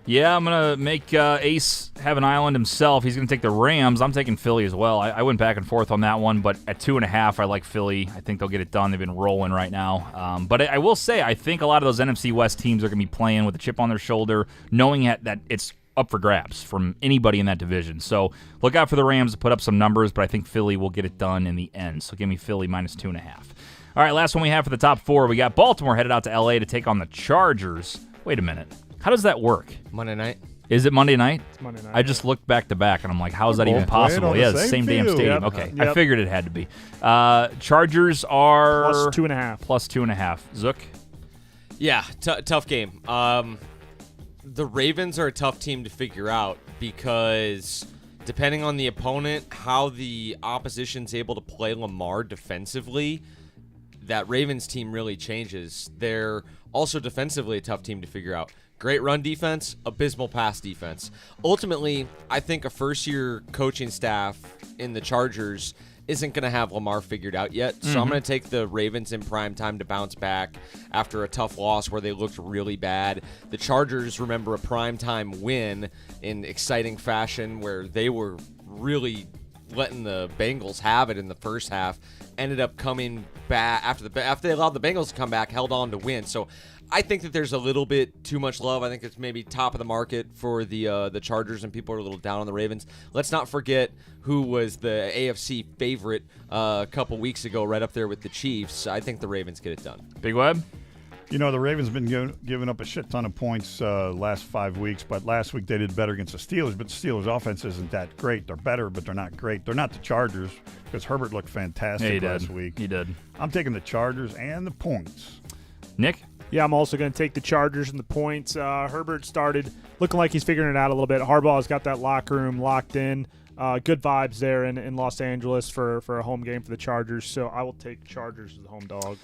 Yeah, I'm going to make Ace have an island himself. He's going to take the Rams. I'm taking Philly as well. I went back and forth on that one, but at 2.5, I like Philly. I think they'll get it done. They've been rolling right now. But I will say, I think a lot of those NFC West teams are going to be playing with a chip on their shoulder, knowing that it's up for grabs from anybody in that division. So look out for the Rams to put up some numbers, but I think Philly will get it done in the end. So give me Philly -2.5. All right, last one we have for the top 4. We got Baltimore headed out to L.A. to take on the Chargers. Wait a minute. How does that work? Monday night. Is it Monday night? It's Monday night. I just looked back to back, and I'm like, how is that even possible? Yeah, it's the same damn stadium. Yep. Okay, Yep. I figured it had to be. Chargers are +2.5. +2.5. Zook? Yeah, tough game. The Ravens are a tough team to figure out because depending on the opponent, how the opposition's able to play Lamar defensively, that Ravens team really changes. They're also defensively a tough team to figure out. Great run defense, abysmal pass defense. Ultimately, I think a first-year coaching staff in the Chargers isn't going to have Lamar figured out yet. So I'm going to take the Ravens in prime time to bounce back after a tough loss where they looked really bad. The Chargers, remember, a prime time win in exciting fashion where they were really letting the Bengals have it in the first half, ended up coming back after they allowed the Bengals to come back, held on to win. So I think that there's a little bit too much love. I think it's maybe top of the market for the Chargers, and people are a little down on the Ravens. Let's not forget who was the AFC favorite a couple weeks ago, right up there with the Chiefs. I think the Ravens get it done. Big Web? The Ravens have been giving up a shit ton of points last 5 weeks, but last week they did better against the Steelers, but the Steelers' offense isn't that great. They're better, but they're not great. They're not the Chargers because Herbert looked fantastic last week. He did. I'm taking the Chargers and the points. Nick? Yeah, I'm also going to take the Chargers and the points. Herbert started looking like he's figuring it out a little bit. Harbaugh's got that locker room locked in. Good vibes there in Los Angeles for a home game for the Chargers. So I will take Chargers as the home dog.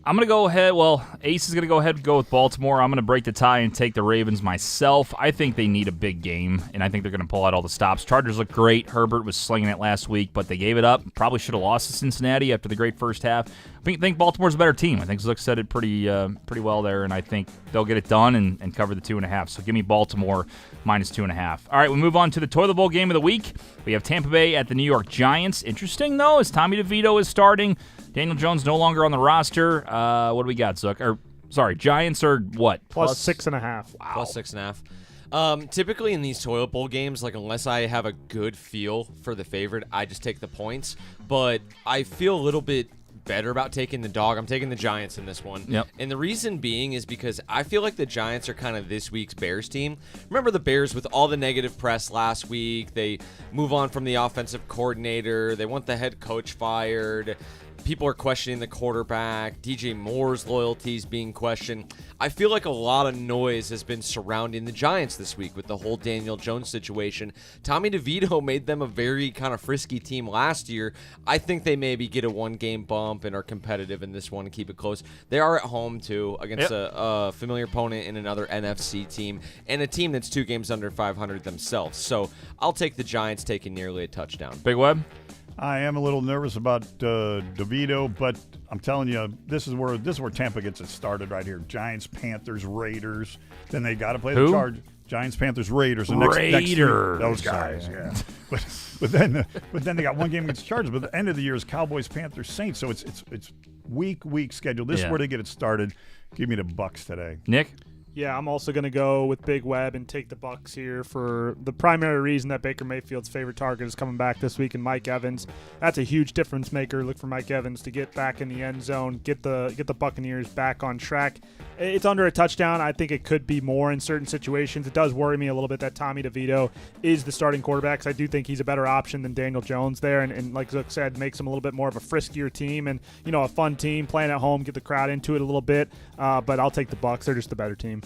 I'm going to go ahead. Well, Ace is going to go ahead and go with Baltimore. I'm going to break the tie and take the Ravens myself. I think they need a big game, and I think they're going to pull out all the stops. Chargers look great. Herbert was slinging it last week, but they gave it up. Probably should have lost to Cincinnati after the great first half. I think Baltimore's a better team. I think Zook said it pretty well there, and I think they'll get it done and cover the 2.5. So give me Baltimore -2.5. All right, we move on to the Toilet Bowl game of the week. We have Tampa Bay at the New York Giants. Interesting, though, as Tommy DeVito is starting. Daniel Jones no longer on the roster. What do we got, Zook? Giants are what? +6.5. Wow. +6.5. Typically in these toilet bowl games, unless I have a good feel for the favorite, I just take the points. But I feel a little bit better about taking the dog. I'm taking the Giants in this one. Yep. And the reason being is because I feel like the Giants are kind of this week's Bears team. Remember the Bears with all the negative press last week. They move on from the offensive coordinator. They want the head coach fired. People are questioning the quarterback. DJ Moore's loyalties being questioned. I feel like a lot of noise has been surrounding the Giants this week with the whole Daniel Jones situation. Tommy DeVito made them a very kind of frisky team last year. I think they maybe get a one-game bump and are competitive in this one and keep it close. They are at home, too, against a familiar opponent in another NFC team and a team that's 2 games under 500 themselves. So I'll take the Giants taking nearly a touchdown. Big Web? I am a little nervous about DeVito, but I'm telling you, this is where Tampa gets it started right here. Giants, Panthers, Raiders. Then they got to play the Chargers. Giants, Panthers, Raiders. Raiders. Those guys, yeah. But then they got one game against the Chargers. But the end of the year is Cowboys, Panthers, Saints. So it's week schedule. This is where they get it started. Give me the Bucks today. Nick? Yeah, I'm also going to go with Big Web and take the Bucks here for the primary reason that Baker Mayfield's favorite target is coming back this week, and Mike Evans. That's a huge difference maker. Look for Mike Evans to get back in the end zone, get the Buccaneers back on track. It's under a touchdown. I think it could be more in certain situations. It does worry me a little bit that Tommy DeVito is the starting quarterback, because I do think he's a better option than Daniel Jones there, and like Zook said, makes him a little bit more of a friskier team and a fun team playing at home, get the crowd into it a little bit. But I'll take the Bucks. They're just the better team.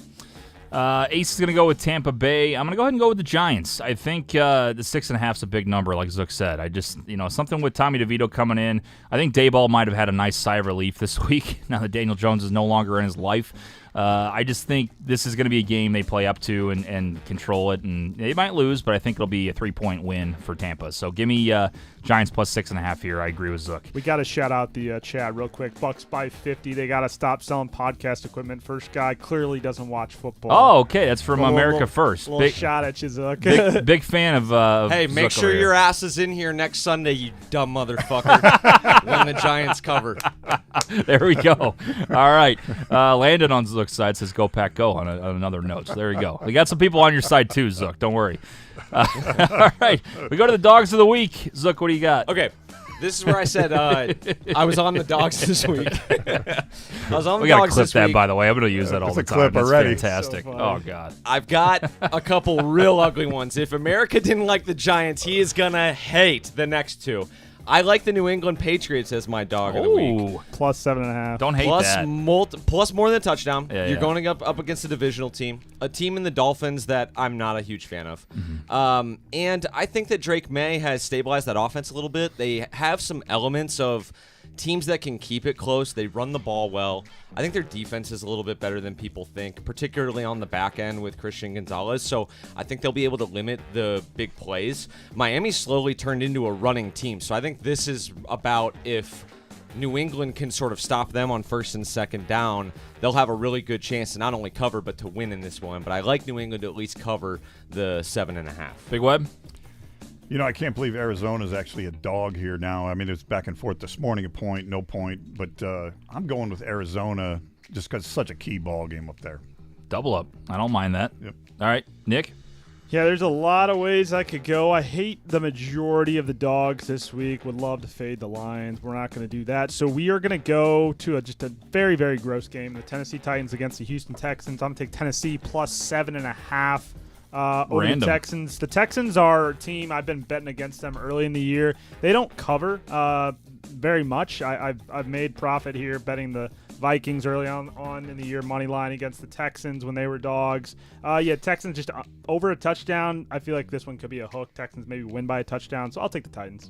Ace is going to go with Tampa Bay. I'm going to go ahead and go with the Giants. I think the 6.5 is a big number, like Zook said. I just, something with Tommy DeVito coming in. I think Dayball might have had a nice sigh of relief this week now that Daniel Jones is no longer in his life. I just think this is going to be a game they play up to and control it, and they might lose, but I think it'll be a 3-point win for Tampa. So give me Giants plus 6.5 here. I agree with Zook. We got to shout out the chat real quick. Bucks by 50. They got to stop selling podcast equipment. First guy clearly doesn't watch football. Oh, okay. That's from America First. Little shot at you, Zook. Big fan of Hey, Zook make sure over your here. ass is in here next Sunday, you dumb motherfucker, when the Giants cover. There we go. All right. Landon on Zook's side says go Pack go on another note. So there you go. We got some people on your side too, Zook. Don't worry. All right. We go to the dogs of the week. Zook, what do you got? Okay. This is where I said I was on the dogs this week. I was on the We got to dogs clip this that, week. by the way. I'm going to use that all It's the a time. clip That's already. fantastic. So Oh, God. I've got a couple real ugly ones. If America didn't like the Giants, he is going to hate the next two. I like the New England Patriots as my dog of the week. Ooh. Plus 7.5. Don't hate Plus, that. plus more than a touchdown. Yeah, You're yeah. going up against a divisional team, a team in the Dolphins that I'm not a huge fan of. Mm-hmm. And I think that Drake May has stabilized that offense a little bit. They have some elements of teams that can keep it close. They run the ball well. I think their defense is a little bit better than people think, particularly on the back end with Christian Gonzalez. So I think they'll be able to limit the big plays. Miami slowly turned into a running team. So I think this is about if New England can sort of stop them on first and second down, they'll have a really good chance to not only cover but to win in this one. But I like New England to at least cover the 7.5. Big Web? I can't believe Arizona's actually a dog here now. I mean, it's back and forth this morning, a point, no point. But I'm going with Arizona just because it's such a key ball game up there. Double up. I don't mind that. Yep. All right. Nick? Yeah, there's a lot of ways I could go. I hate the majority of the dogs this week. Would love to fade the Lions. We're not going to do that. So we are going to go to just a very, very gross game. The Tennessee Titans against the Houston Texans. I'm going to take Tennessee plus 7.5. Over the Texans. The Texans are a team I've been betting against them early in the year. They don't cover very much. I've made profit here betting the Vikings early on in the year, money line against the Texans when they were dogs. Texans just over a touchdown. I feel like this one could be a hook. Texans maybe win by a touchdown, so I'll take the Titans.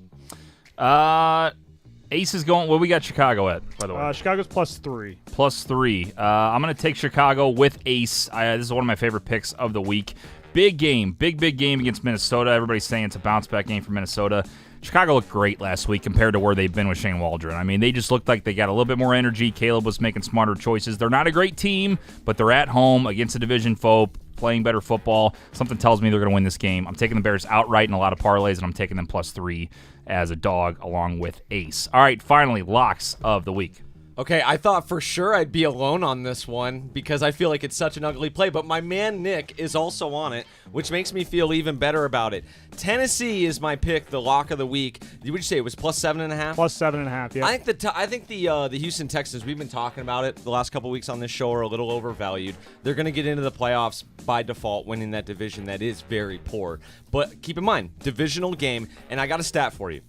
Ace is going. What we got Chicago at, by the way? Chicago's plus 3. Plus 3. I'm going to take Chicago with Ace. This is one of my favorite picks of the week. Big game. Big game against Minnesota. Everybody's saying it's a bounce-back game for Minnesota. Chicago looked great last week compared to where they've been with Shane Waldron. I mean, they just looked like they got a little bit more energy. Caleb was making smarter choices. They're not a great team, but they're at home against a division foe, playing better football. Something tells me they're going to win this game. I'm taking the Bears outright in a lot of parlays, and I'm taking them plus 3 as a dog along with Ace. All right, finally, locks of the week. Okay, I thought for sure I'd be alone on this one because I feel like it's such an ugly play, but my man Nick is also on it, which makes me feel even better about it. Tennessee is my pick, the lock of the week. Would you say it was plus 7.5? Plus 7.5, yeah. I think the Houston Texans, we've been talking about it the last couple weeks on this show, are a little overvalued. They're going to get into the playoffs by default, winning that division that is very poor. But keep in mind, divisional game, and I got a stat for you.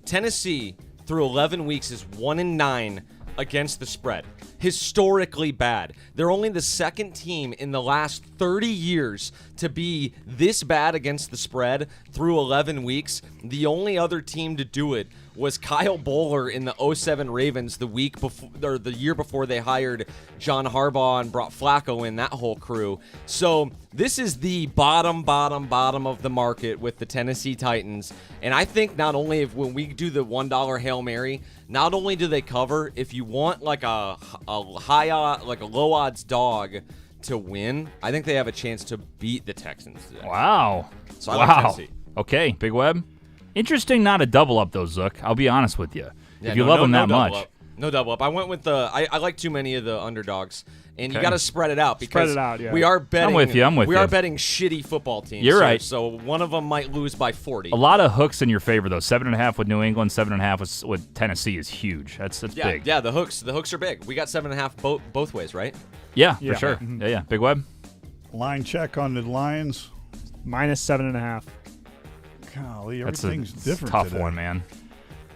Tennessee through 11 weeks is 1-9 against the spread. Historically bad. They're only the second team in the last 30 years to be this bad against the spread through 11 weeks. The only other team to do it was Kyle Bowler in the 07 Ravens the week before, or the year before they hired John Harbaugh and brought Flacco in, that whole crew. So this is the bottom of the market with the Tennessee Titans. And I think not only if when we do the $1 Hail Mary, not only do they cover, if you want like a low odds dog to win, I think they have a chance to beat the Texans today. Wow. So I like Tennessee. Okay, Big Web. Interesting, not a double up though, Zook. I'll be honest with you. Yeah, if you love them that much. Up. No double up. I went with I like too many of the underdogs, and you got to spread it out because we are betting. I'm with you. We are betting shitty football teams. You're right. So one of them might lose by 40. A lot of hooks in your favor though. 7.5 with New England, 7.5 with Tennessee is huge. That's big. Yeah, the hooks are big. We got 7.5 both ways, right? Yeah, for sure. Mm-hmm. Yeah. Big Web. Line check on the Lions. -7.5. Golly, everything's That's different. Tough today. one, man.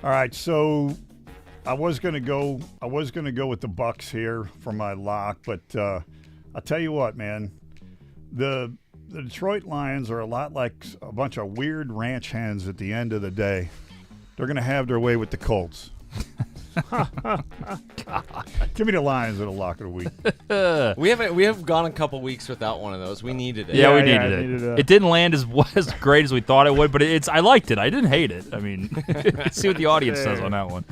All right, so I was gonna go with the Bucks here for my lock, but I'll tell you what, man, the Detroit Lions are a lot like a bunch of weird ranch hens at the end of the day. They're gonna have their way with the Colts. Give me the Lions at a lock of the week. We have gone a couple weeks without one of those. We needed it. Yeah, we needed it. It didn't land as great as we thought it would, but I liked it. I didn't hate it. I mean, see what the audience says on that one.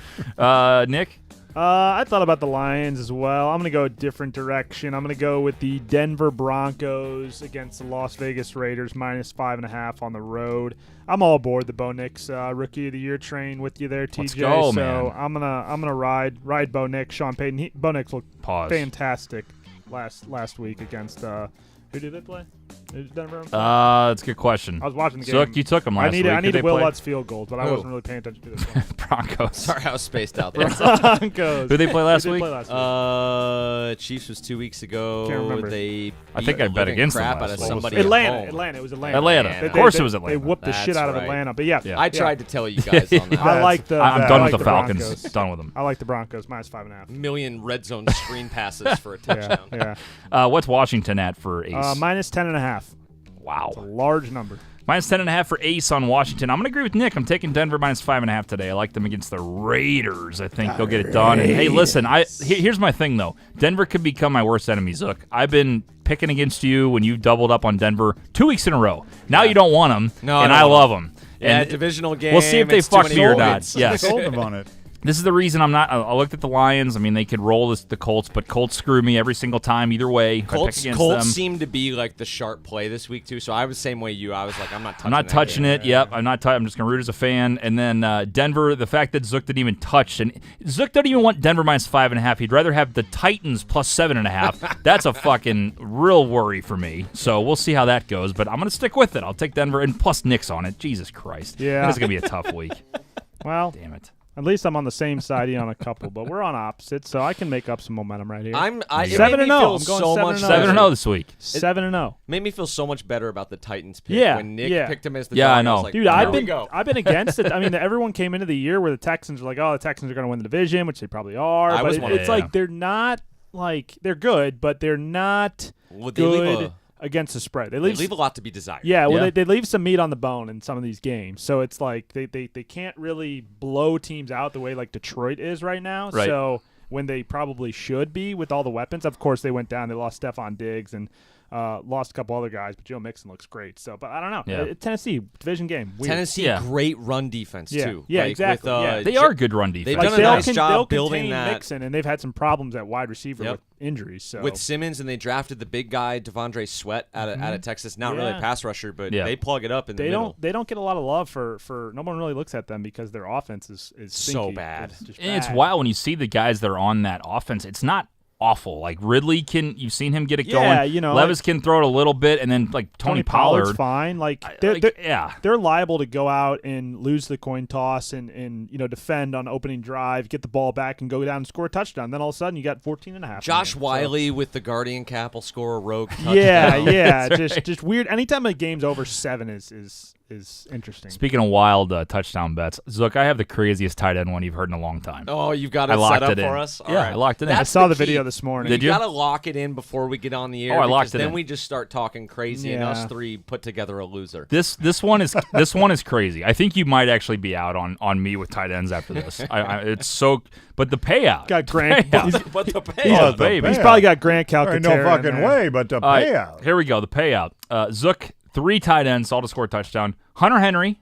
Nick? I thought about the Lions as well. I'm going to go a different direction. I'm going to go with the Denver Broncos against the Las Vegas Raiders, -5.5 on the road. I'm all aboard the Bo Nix Rookie of the Year train with you there, TJ. Let's go, so man. I'm gonna ride Bo Nix. Sean Payton. Bo Nix looked fantastic last week against who did they play? Denver? That's a good question. I was watching the game. Zook, you took them last week. I needed Will Lutz field goals, but I wasn't really paying attention to this one. Broncos. Sorry, I was spaced out there. Broncos. Who they play last week? Chiefs was 2 weeks ago. Can't remember. I think I bet against them crap last out of week. somebody. Atlanta. It was Atlanta. Of course it was Atlanta. They whooped the shit out of Atlanta. But yeah. I tried to tell you guys on that. I'm done with the Falcons. Broncos. Done with them. I like the Broncos -5.5. Million red zone screen passes for a touchdown. Yeah. What's Washington at for Ace? -10.5. Wow. It's a large number. -10.5 for Ace on Washington. I'm going to agree with Nick. I'm taking Denver -5.5 today. I like them against the Raiders. I think they'll get it done. And hey, listen, here's my thing, though. Denver could become my worst enemy, Zook. I've been picking against you when you doubled up on Denver 2 weeks in a row. Now you don't want them, and I love them. Yeah, and divisional game. We'll see if they fuck me or not. Yes. Sold them on it. This is the reason I'm not. I looked at the Lions. I mean, they could roll the Colts, but Colts screw me every single time either way. Colts them. seem to be like the sharp play this week too. So I was the same way you. I was like, I'm not touching it. Yep, I'm not. I'm just gonna root as a fan. And then Denver. The fact that Zook didn't even touch, and Zook don't even want Denver -5.5. He'd rather have the Titans +7.5. That's a fucking real worry for me. So we'll see how that goes. But I'm gonna stick with it. I'll take Denver and plus Nick's on it. Jesus Christ. Yeah, this is gonna be a tough week. Well, damn it. At least I'm on the same side on a couple, but we're on opposites, so I can make up some momentum right here. 7-0. I'm going 7-0 this week. 7-0. Made me feel so much better about the Titans pick. Yeah, when Nick picked him as the dog, I know. I was like, dude, I've been against it. I mean, everyone came into the year where the Texans were like, "Oh, the Texans are going to win the division," which they probably are. But it's like they're not like they're good, but they're not good against the spread. They leave a lot to be desired. Yeah, well, they leave some meat on the bone in some of these games. So it's like they can't really blow teams out the way like Detroit is right now. Right. So when they probably should be with all the weapons. Of course, they went down. They lost Stephon Diggs and lost a couple other guys, but Joe Mixon looks great. So, but I don't know. Yeah. Tennessee, division game. Weird. Tennessee, great run defense, too. Yeah, like exactly. With, they are good run defense. They've done a nice they'll job building that. Mixon, and they've had some problems at wide receiver with injuries. So with Simmons, and they drafted the big guy, Devondre Sweat, out of Texas. Not really a pass rusher, but they plug it up in the middle. They don't get a lot of love for no one really looks at them because their offense is so bad. It's wild when you see the guys that are on that offense. It's not awful. Like Ridley you've seen him get it going. You know, Levis can throw it a little bit, and then like Tony Pollard's Pollard, fine. Like they're liable to go out and lose the coin toss and defend on opening drive, get the ball back, and go down and score a touchdown. Then all of a sudden you got 14.5. Josh Wiley with the Guardian cap will score a rogue touchdown. Yeah, just weird. Anytime a game's over 7 is is interesting. Speaking of wild touchdown bets, Zook, I have the craziest tight end one you've heard in a long time. Oh, you've got I it locked set up it in. for us? All Yeah, right. I locked it in. I That's saw the key. video this morning. Did you? got to lock it in before we get on the air. Oh, I locked it then in. we just start talking crazy, and Yeah. us three put together a loser. This one is crazy. I think you might actually be out on me with tight ends after this. It's so, but the payout. Got Grant. But the Oh, the baby. He's probably got Grant There ain't no Calcaterra in fucking there. way, but the All right, payout. here we go. The payout. Zook, 3 tight ends, all to score a touchdown. Hunter Henry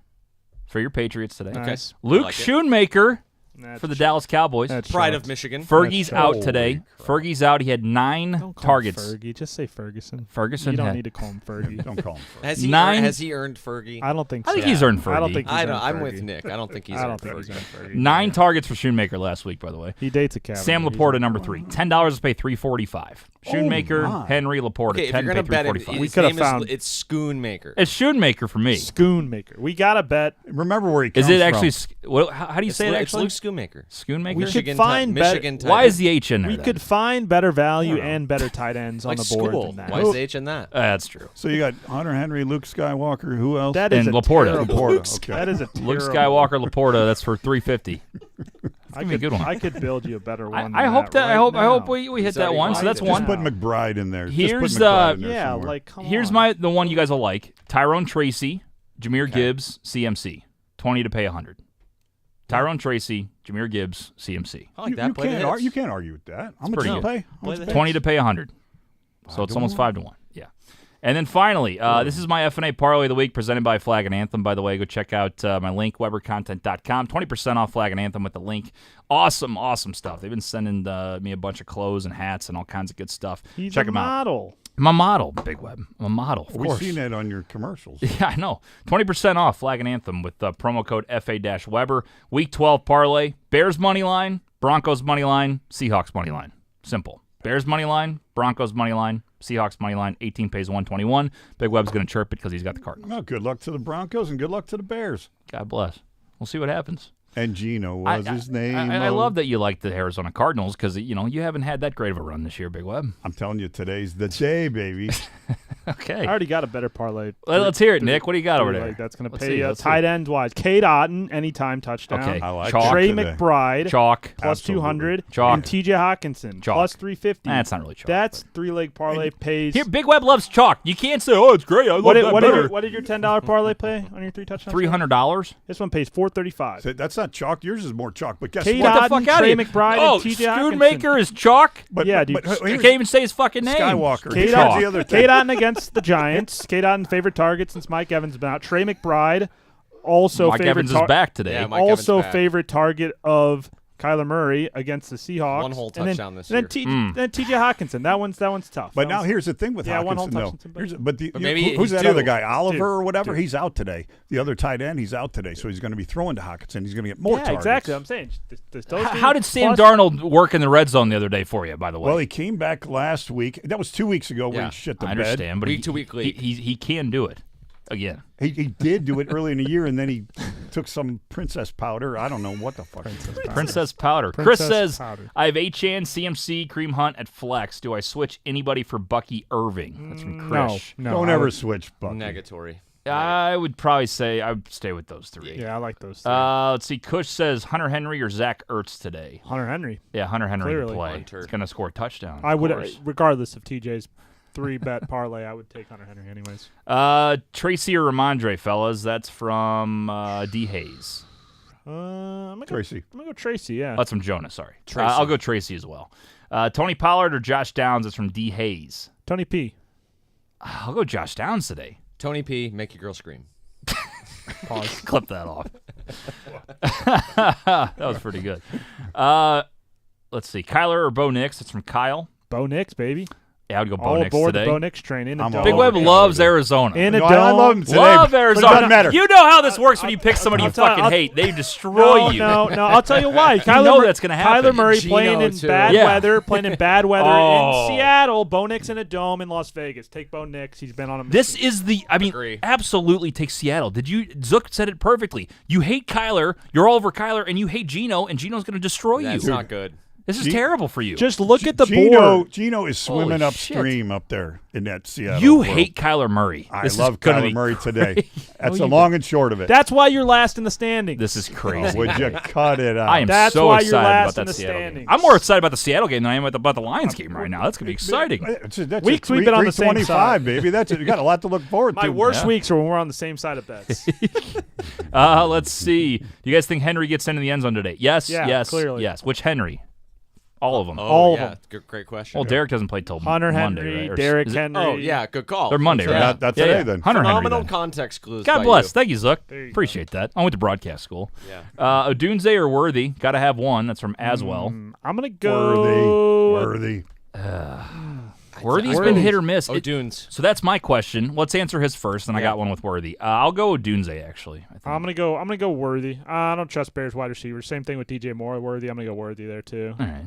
for your Patriots today. Nice. Luke like it. Schoonmaker That's for the Dallas Cowboys. That's Pride short. of Michigan. Fergie's That's out holy today. Fergie's out. He had 9 Don't call him targets. Fergie. Just say Ferguson. Ferguson You don't had- need to call him Fergie. Don't call him. Has he earned Fergie? I don't think so. I think he's earned Fergie. I don't think he's I don't. earned I'm Fergie. with Nick. I don't think he's I don't earned think he's Fergie. earned Fergie. 9 targets for Schoonmaker last week, by the way. He dates a Cavalier. Sam He's Laporta, earned number one. $3. $10 to pay $3.45. Schoonmaker, my. Henry, Laporta. Okay, if 10 you're to gonna pay bet him, $3.45. We his coulda name found- it's Schoonmaker. It's Schoonmaker for me. Schoonmaker. We got to bet. Remember where he comes Is it from. actually? How do you say it It's actually? Luke Schoonmaker. Schoonmaker. We should Michigan find Michigan tight Why end. is the H in there? We then? could find better value and better tight ends like on the board school? than that. Why is the H in that? That's true. So you got Hunter Henry, Luke Skywalker. Who else? That is And a Laporta. terrible- Laporta, okay. That is a Luke terrible- Skywalker, Laporta. That's for $3.50. I gonna be a could, good one. I could build you a better one. I than hope that. right I hope now. we hit He's that already one. So lined that's it. one. Just put McBride in there. Here's, Just put McBride in there Yeah, somewhere. like come Here's on. the one you guys will like. Tyrone Tracy, Jahmyr Gibbs, CMC. 20 to pay 100. Tyrone Tracy, Jahmyr Gibbs, CMC. I like you, that. you Play the can't hits. ar- you can't argue with that. How much pretty did you good. pay? How much the did 20 to pay 100. So it's almost 5 to 1. Yeah. And then finally, this is my F&A Parlay of the Week presented by Flag and Anthem, by the way. Go check out my link, webercontent.com. 20% off Flag and Anthem with the link. Awesome, awesome stuff. They've been sending me a bunch of clothes and hats and all kinds of good stuff. He's check a them out. model. I'm a model, Big Web. I'm a model, of We've course. seen that on your commercials. Yeah, I know. 20% off Flag and Anthem with promo code FA-Weber. Week 12 parlay. Bears money line, Broncos money line, Seahawks money line. Simple. Bears money line, Broncos money line, Seahawks money line. 18 pays 121. Big Web's going to chirp it because he's got the Cardinals. Well, good luck to the Broncos and good luck to the Bears. God bless. We'll see what happens. And Gino was his name. I love that you like the Arizona Cardinals because you haven't had that great of a run this year, Big Web. I'm telling you, today's the day, baby. Okay. I already got a better parlay. Let's hear it, Nick. What do you got over there? Like, that's going to Let's pay see, you let's tight see. end wise. Cade Otton, anytime touchdown. Okay. I like Chalk. that Trey today. McBride, Chalk. plus Absolutely. 200. Chalk. And TJ Hawkinson, Chalk. plus 350. That's not really chalk. That's 3-leg parlay pays. Here, Big Web loves chalk. You can't say, "Oh, it's great. I love that better." What did your $10 parlay pay on your 3 touchdowns? $300. This one pays $435. So that's not chalk. Yours is more chalk. But guess Cade what? Get the Otton, fuck out Trey of here. McBride, Oh, and TJ Hawkinson. Schoonmaker is chalk. But, Yeah, dude. But, I here's can't even say his fucking name. Skywalker. Cade Here's Otton, the other thing. Cade Otton against the Giants. Cade Otton favorite target since Mike Evans has been out. Trey McBride also Mike favorite Evans is back today. Yeah, Mike Evans also back. favorite target of Kyler Murray against the Seahawks. One whole And then- touchdown this and then TJ Hawkinson. That one's tough. But That now one's- here's the thing with Yeah, one whole Hawkinson, though. touchdown, but- But maybe who's he's that other due. guy? Oliver Due. or whatever? Due. He's out today. The other tight end, he's out today. So he's going to be throwing to Hawkinson. He's going to get more yeah, targets. exactly. I'm saying. Those How did Sam plus- Darnold work in the red zone the other day for you, by the way? Well, he came back last week. That was 2 weeks ago when Yeah, he shit the I bed. understand, but Week to week league. he can do it again. He did do it early in the year, and then he took some princess powder. I don't know what the fuck. Princess Powder. Chris Princess says, Powder. I have Achane, CMC, Cream Hunt at flex. Do I switch anybody for Bucky Irving? That's from Chris. No, Don't I ever would- switch, Bucky. Negatory. I would probably say I would stay with those 3. Yeah, I like those. Three. Let's see. Kush says Hunter Henry or Zach Ertz today. Hunter Henry. Yeah, Hunter Henry to Clearly. play. Hunter. He's going to score a touchdown. I of would, course. regardless of TJ's 3-bet parlay, I would take Hunter Henry anyways. Tracy or Ramondre, fellas. That's from D. Hayes. I'm gonna Tracy. I'm gonna go Tracy. Yeah. That's from Jonah, sorry. Tracy. I'll go Tracy as well. Tony Pollard or Josh Downs. That's from D. Hayes. Tony P. I'll go Josh Downs today. Tony P. Make your girl scream. Pause. Clip that off. That was pretty good. Let's see. Kyler or Bo Nix. It's from Kyle. Bo Nix, baby. Yeah, I would go Bo All Nix aboard today. the Bo Nix train in a I'm dome. all Big over Web it. loves Arizona. In a No, dome. I love him today. Love but it Arizona. doesn't matter. You know how this works when you pick somebody you fucking I'll- hate. They destroy you. No. I'll tell you why. know that's gonna happen. Kyler Murray Gino, playing in too. bad Yeah. weather, playing in bad weather Oh. in Seattle. Bo Nix in a dome in Las Vegas. Take Bo Nix. He's been on a This is Agree. absolutely take Seattle. Zook said it perfectly. You hate Kyler, you're all over Kyler, and you hate Gino, and Gino's going to destroy That's you. not good. This is terrible for you. Just look at the board. Gino is swimming Holy shit. upstream up there in that Seattle. You world. hate Kyler Murray. I This love is gonna Kyler be Murray today. crazy. That's the long and short of it. That's why you're last in the standings. This is crazy. Would you cut it out? I am That's so why you're excited last about in that the Seattle game. standings. I'm more excited about the Seattle game than I am about the Lions game right now. That's going to be exciting. That's Weeks we've been on the same 325, side. baby. That's it. You got a lot to look forward My to. worst weeks are when we're on the same side of bets. Let's see. Do you guys think Henry gets into the end zone today? Yes, Yeah, yes, clearly. yes. Which Henry? All of them. All of yeah. them. Great question. Well, Derek doesn't play till Hunter Monday, Henry, right? Or Derek is it- Henry. Oh, yeah, good call. They're Monday, So right? that's Yeah, today yeah. then. Hunter Phenomenal Henry. Then. context clues. God by bless. you. Thank you, Zook. There you Appreciate that. I went to broadcast school. Yeah. Odunze or Worthy? Got to have one. That's from Aswell. I'm going to go. Worthy. Worthy's been hit or miss. Dunes. So that's my question. Let's answer his first, and I got one with Worthy. I'll go Odunze, actually. I think. I'm gonna go Worthy. I don't trust Bears wide receivers. Same thing with DJ Moore. Worthy. I'm gonna go Worthy there too. All right.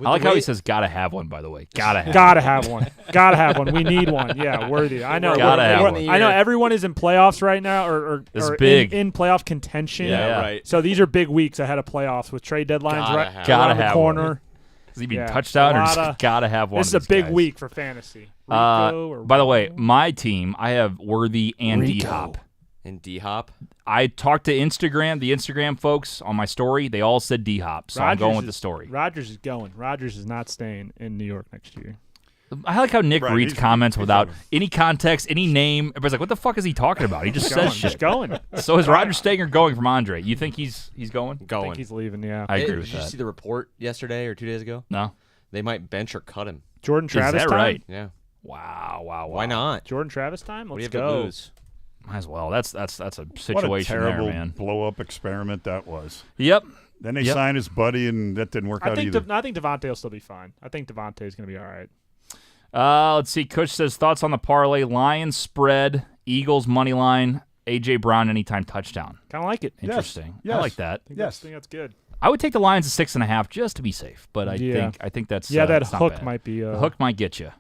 I like how he says "gotta have one." By the way, gotta have. Gotta have one. Gotta have one. We need one. Yeah, Worthy. I know. Gotta have one. I know everyone is in playoffs right now, or It's big. in playoff contention. Yeah, right. So these are big weeks ahead of playoffs with trade deadlines Gotta around the have corner. one. Does he mean Yeah, touchdown or a just lotta- gotta have one? This is of a these big guys? week for fantasy. Rico or By the way, my team, I have Worthy and D-Hop. And D-Hop. I talked to the Instagram folks on my story. They all said D-Hop, so I'm going with the story. Rodgers is going. Rodgers is not staying in New York next year. I like how Nick Right, reads he's- comments he's without on it. any context, any name. Everybody's like, what the fuck is he talking about? He just says Just shit. going. So is Roger staying or going from Andre? You think he's going? I Going. think he's leaving. Yeah. I agree Did with you that. see the report yesterday or 2 days ago? No? They might bench or cut him. Jordan Travis that time. right? Yeah. Wow. Why not? Jordan Travis time. What do you Let's have to go. lose? Might as well. That's a What a situation terrible there, man. blow-up experiment that was. Yep. Then they Yep. signed his buddy, and that didn't work I out think either. I think Devontae will still be fine. I think Devontae's going to be all right. Let's see. Kush says thoughts on the parlay: Lions spread, Eagles money line, AJ Brown anytime touchdown. Kind of like it. Interesting. Yes. I like that. I Yes. think that's good. I would take the Lions at 6.5 just to be safe, but I Yeah. think that's that that's not hook bad. might be. The hook might get you.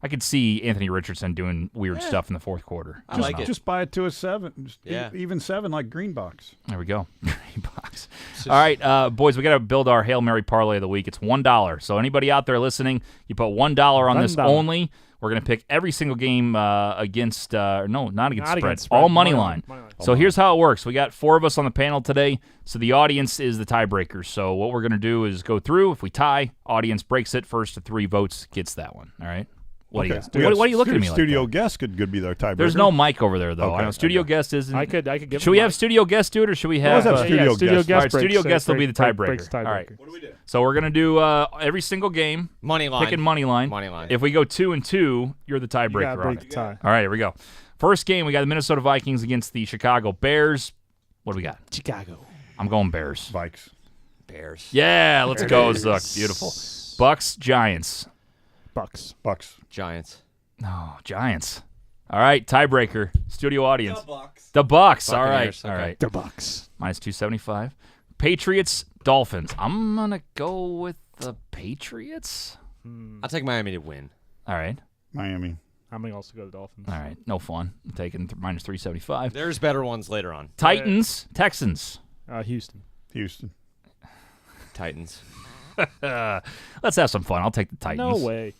I could see Anthony Richardson doing weird stuff in the fourth quarter. I like it. Just buy it to a 7. Just Yeah. even 7 like Greenbox. There we go. Green box. All right, boys, we got to build our Hail Mary parlay of the week. It's $1. So anybody out there listening, you put $1 on this $1. only. We're going to pick every single game against not against Not spread. against spread. All money Money line. line. Money line. So here's how it works. We got 4 of us on the panel today. So the audience is the tiebreaker. So what we're going to do is go through. If we tie, audience breaks it. First to 3 votes gets that one. All right? What do you guys? We got What are you looking at me like Studio that? guest could be their tiebreaker. There's no mic over there, though. Okay, I know studio okay. guest isn't. I could give. Should we have studio guest do it, or should we have? Let's have studio studio guest. guest. All right, breaks, studio so guest will be the breaks tiebreaker. All right. tiebreaker. What do we do? So we're gonna do every single game, Money line. picking money line. Money line. If we go 2-2, you're the You tiebreaker gotta on break it. the tie. All right, here we go. First game, we got the Minnesota Vikings against the Chicago Bears. What do we got? Chicago. I'm going Bears. Vikes. Bears. Yeah, let's go, Zuck. Beautiful. Bucks, Giants. Bucks. Bucks. Giants. No, Giants. All right, tiebreaker. Studio audience. The Bucks. All right. Buccaneers, All okay. right. The Bucks. Minus 275. Patriots, Dolphins. I'm going to go with the Patriots. I'll take Miami to win. All right. Miami. I'm gonna also go the Dolphins. All right. No fun. I'm taking minus 375. There's better ones later on. Titans, Texans. Houston. Houston. Titans. Let's have some fun. I'll take the Titans. No way.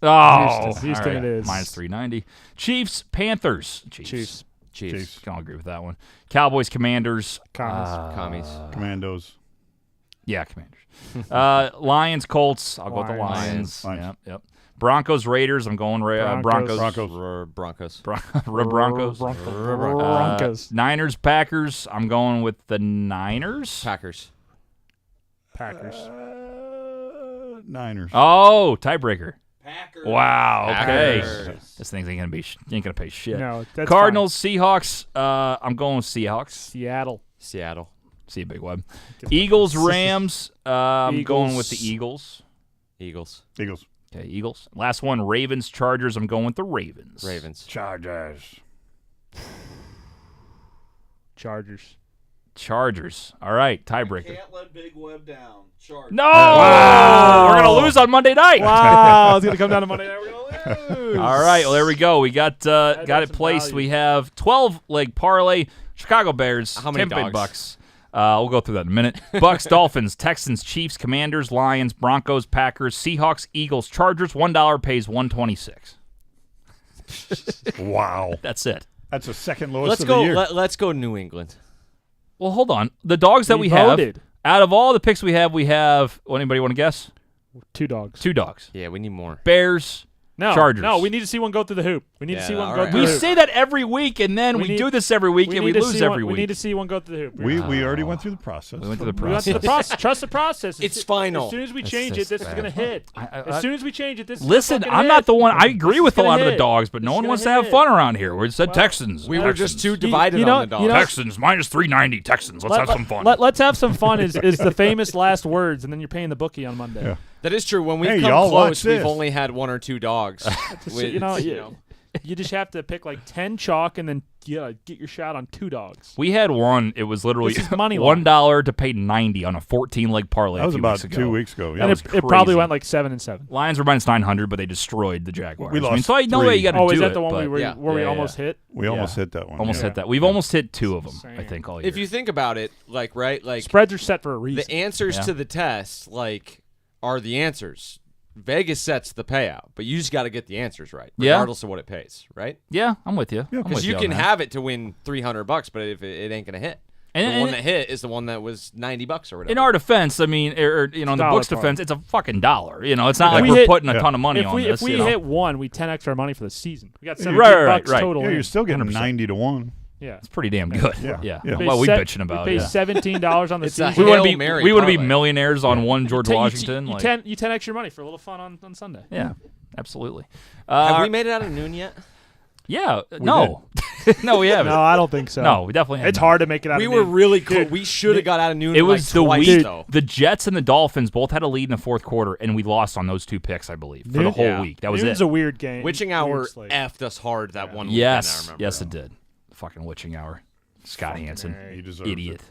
Oh, Houston all it is. Minus 390. Chiefs, Panthers. Chiefs. Chiefs. Can all agree with that one. Cowboys, Commanders. Commies. Commies. Commandos. Yeah, Commanders. Lions, Colts. I'll go with the Lions. Lions. Yep. Broncos, Raiders. I'm going Broncos. Broncos. Broncos. Broncos. Niners, Packers. I'm going with the Niners. Packers. Packers. Niners. Oh, tiebreaker. Packers. Wow. Okay. Packers. This thing ain't gonna pay shit. No, that's Cardinals, Seahawks. I'm going with Seahawks. Seattle. Seattle. See a big web. Eagles, Rams. I'm going with the Eagles. Eagles. Eagles. Okay, Eagles. Last one, Ravens, Chargers. I'm going with the Ravens. Ravens. Chargers. Chargers. All right, tiebreaker. Can't let Big Web down. Charge. No! We're going to lose on Monday night. Wow, it's gonna come down to Monday night. We're gonna lose. All right, well, there we go. We got it some placed. value. We have 12-leg parlay, Chicago Bears, How many Tampa Bay dogs? Bucks. We'll go through that in a minute. Bucks, Dolphins, Texans, Chiefs, Commanders, Lions, Broncos, Packers, Seahawks, Eagles, Chargers. $1 pays $1.26. Wow. That's it. That's the second lowest Let's of go. the year. Let's go New England. Well, hold on. The dogs that we have, voted. out of all the picks we have, anybody want to guess? 2 dogs. 2 dogs. Yeah, we need more. Bears, No, Chargers. No, we need to see one go through the hoop. We need to Yeah, see one all go right, through We the hoop. say that every week, and then we do this every week, and we need to lose see every one, week. We need to see one go through the hoop. We already went through the process. We went through the We went process. through the process. Trust the process. It's final. As soon as we It's change it, just this is bad. going to hit. As soon as we change it, this is Listen, fucking I'm hit. not the one. I agree This with is a lot gonna of the hit. dogs, but no This one is wants to gonna have hit. fun around here. We said Texans. We were just too Texans. divided you know- on the dogs. you know- Texans minus 390. Texans. Let's have some fun. Let's have some fun is the famous last words, and then you're paying the bookie on Monday. Yeah. That is true. When we've Hey, come y'all watch close, we've this. only had 1 or 2 dogs. So, you just have to pick like 10 chalk and then get your shot on 2 dogs. We had one. It was literally This is money line. $1 to pay 90 on a 14-leg parlay. That was a few about weeks ago. 2 weeks ago. Yeah. And was it probably crazy. went like 7-7. Lions were minus 900, but they destroyed the Jaguars. We I mean, lost so I know 3. that you got to do Oh, it. is that the one but yeah. where we Yeah, almost yeah. hit? We almost hit that one. almost yeah. hit that. We've almost hit 2 of them, I Insane. think, all year. If you think about it, like Spreads are set for a reason. the answers Yeah. to the test, are the answers. Vegas sets the payout, but you just got to get the answers right, Yeah. regardless of what it pays, right? Yeah, I'm with you. I'm Because with you on can that. have it to win $300, but if it ain't gonna hit, And- the one and- that hit is the one that was $90 or whatever. In our defense, I mean, in the $1 Bucks' part. defense, it's a fucking $1. It's not If like we we're hit- putting a yeah. ton of money if on we this. if we hit 1, we 10x our money for the season. We got $17 right, right. total. Yeah, in. you're still getting 100%. 90 to 1. Yeah. It's pretty damn good. Yeah. We What are we pay bitching about? We pay Yeah. $17 on the It's a season. We want to Hail be Mary we want to be parlay. millionaires on one George You Washington. You like- 10x your money for a little fun on Sunday. Yeah, absolutely. Have we made it out of noon yet? Yeah, no, no, we haven't. No, I don't think so. No, we definitely haven't. It's hard to make it out. We of were noon. really cool. We should have got out of noon. It was the twice, week. though. The Jets and the Dolphins both had a lead in the fourth quarter, and we lost on those 2 picks, I believe, for the Noon? whole Yeah. week. That was Noon's it. a weird game. Witching Weird hour slate. effed us hard that one weekend, I Yes, remember. yes, it did. Fucking witching hour. Scott Hansen, He deserves idiot.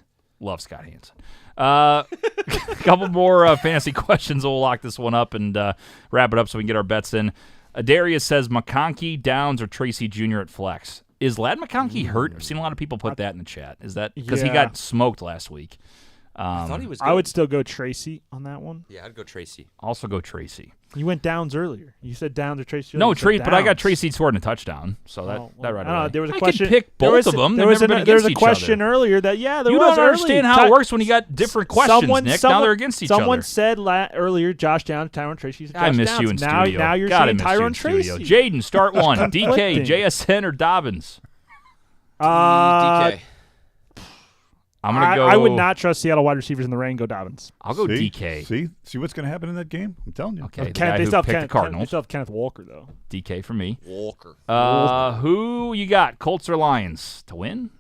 Love Scott Hansen. A couple more fantasy questions. We'll lock this one up and wrap it up so we can get our bets in. Darius says McConkey, Downs, or Tracy Jr. at flex. Is Lad McConkey hurt? I've seen a lot of people put that in the chat. Is that because he Yeah. got smoked last week? I thought he was. I would still go Tracy on that one. Yeah, I'd go Tracy. Also go Tracy. You went Downs earlier. You said Downs or Tracy. No, You said Tracy, but I got Downs. Tracy scoring a touchdown, so that Oh, that right I don't know. away. There was a I question. could pick there both was of them. There They've was, never been there was against a each question other. earlier that there You was don't understand how it works when you got different questions, Nick. Now they're against each Someone other. said earlier Josh Downs, Tyrone Tracy. Josh I miss Downs. you in now, studio. Now you're God, I saying miss you in Tyrone studio. Tracy. Jaden, start one. DK, Conflicting. JSN, or Dobbins? DK. I'm gonna go. I would not trust Seattle wide receivers in the rain. Go Dobbins. I'll go See? DK. See what's going to happen in that game? I'm telling you. Okay, the Kenneth, guy they who still have picked the They Cardinals. still have Kenneth Walker though. DK for me. Walker. Who you got? Colts or Lions to win?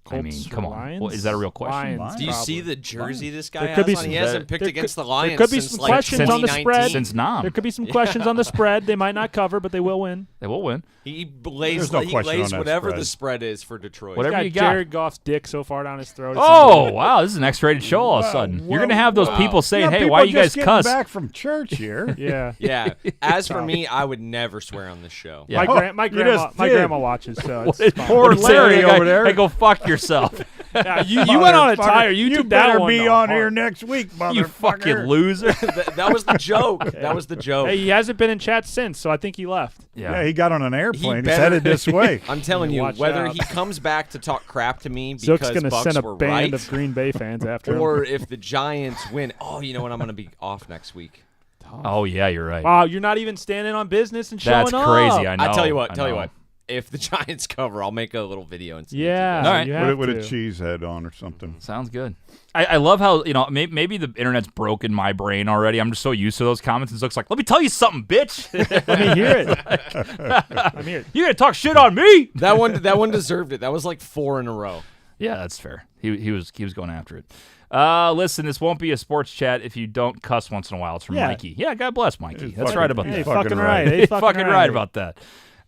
I mean, Colts or come on. Lions? Well, is that a real question? Lions, Do you see probably. the jersey this guy There has could be on? some- He hasn't picked there against could- the Lions there could be since some like questions on the 2019. spread. Since Nam. There could be some questions on the spread. They might not cover, but they will win. They will win. He lays, There's no he question lays on that whatever spread. the spread is for Detroit. Whatever Got you got. Jared Goff's dick so far down his throat. it's Oh, unbelievable. wow. This is an X-rated show all of a sudden. You're going to have those people saying, Yeah, hey, people why you just guys getting cuss? back from church here. Yeah. Yeah. As for me, I would never swear on this show. Yeah. My You grandma, just my did. grandma watches, so it's fine. Poor What did he say? Larry The guy, over there. Hey, go fuck yourself. Yeah, you went on a tire. You took that better one be to on heart. here next week, motherfucker. You fucking loser. That was the joke. That was the joke. Hey, he hasn't been in chat since, so I think he left. Yeah, he got on an airplane. He's better- headed this way. I'm telling you, Watch whether out. he comes back to talk crap to me Zook's because gonna Bucks send a were band right, of Green Bay fans after him. or if the Giants win, oh, you know what? I'm going to be off next week. Oh, yeah, you're right. Wow, you're not even standing on business and showing That's up. crazy. I know. I tell you what. I Tell you know. what. If the Giants cover, I'll make a little video and send it to you Yeah, guys. All right. you have With a to. cheese head on or something. Sounds good. I love how, maybe the internet's broken my brain already. I'm just so used to those comments. It looks like, let me tell you something, bitch. Let me hear it. I'm here. You gonna talk shit on me? That one deserved it. That was like 4 in a row. Yeah, that's fair. He was going after it. Listen, this won't be a sports chat if you don't cuss once in a while. It's from Yeah. Mikey. Yeah, God bless Mikey. He's That's fucking- right about Hey, that. fucking fucking right. right. Hey, He's fucking fucking right about that.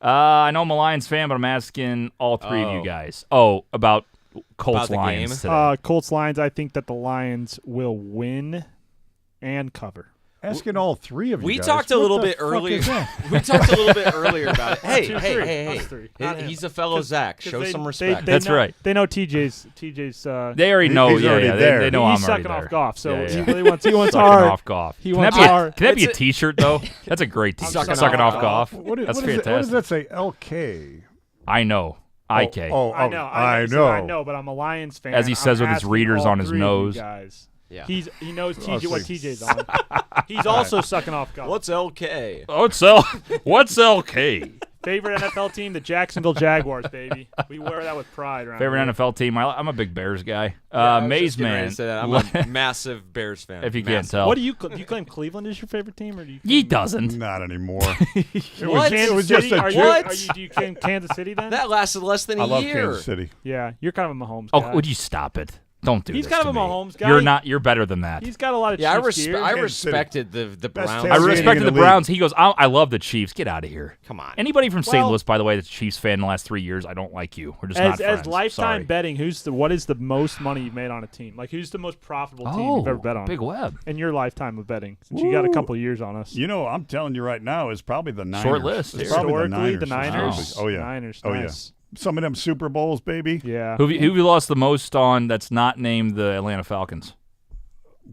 I know I'm a Lions fan, but I'm asking all three of you Oh. guys. Oh, about Colts About the Lions game? today. Colts Lions. I think that the Lions will win and cover. Asking all three of you We guys, talked a what little the bit fuck earlier. is that? We talked a little bit earlier about it. Hey, Us hey. three. Not him. He's a fellow Zach. Show some respect. That's right. They know TJ's. They already know. He's already there. They know He's I'm already sucking there. off golf, so Yeah. he wants Sucking our. off golf. He Can wants that be our. a, can that be a It's a- T-shirt though? That's a great T-shirt. Sucking Sucking off off golf. golf. What That's is it? fantastic. What does that say? LK. I know. IK. I know, but I'm a Lions fan. As he says with his asking readers all on his three of you nose. Guys. Yeah. He knows TJ Oh, what see. TJ's on. He's also sucking off golf. What's LK? What's LK? Favorite NFL team? The Jacksonville Jaguars, baby. We wear that with pride around Favorite here. NFL team? I'm a big Bears guy. I was Maze just getting ready Man. to say that. I'm a massive Bears fan. If you can't Massive. tell. What do you claim Cleveland is your favorite team, or do you? He doesn't. Not anymore. What? It was just a Are joke. you, do you claim Kansas City then? That lasted less than I a love year. Kansas City. Yeah, you're kind of a Mahomes Oh, guy. would you stop it? Don't do He's this kind to of a me. Mahomes guy. You're not. You're better than that. He's got a lot of Yeah, I, Chiefs gear. respected the Browns. team I in respected the the league. Browns. He goes, I love the Chiefs. Get out of here. Come on. Anybody from St. Well- Louis, by the way, that's a Chiefs fan in the last 3 years, I don't like you. We're just not friends. As lifetime Sorry. betting, what is the most money you've made on a team? Like, who's the most profitable team you've ever bet on? Big Web. In your lifetime of betting, since you got a couple years on us. You know, I'm telling you right now, it's probably the Niners. Short list It's here. probably Historically, the Niners. Historically. Oh yeah. Niners. Oh Nice. yeah. Some of them Super Bowls, baby. Yeah. Who have you lost the most on that's not named the Atlanta Falcons?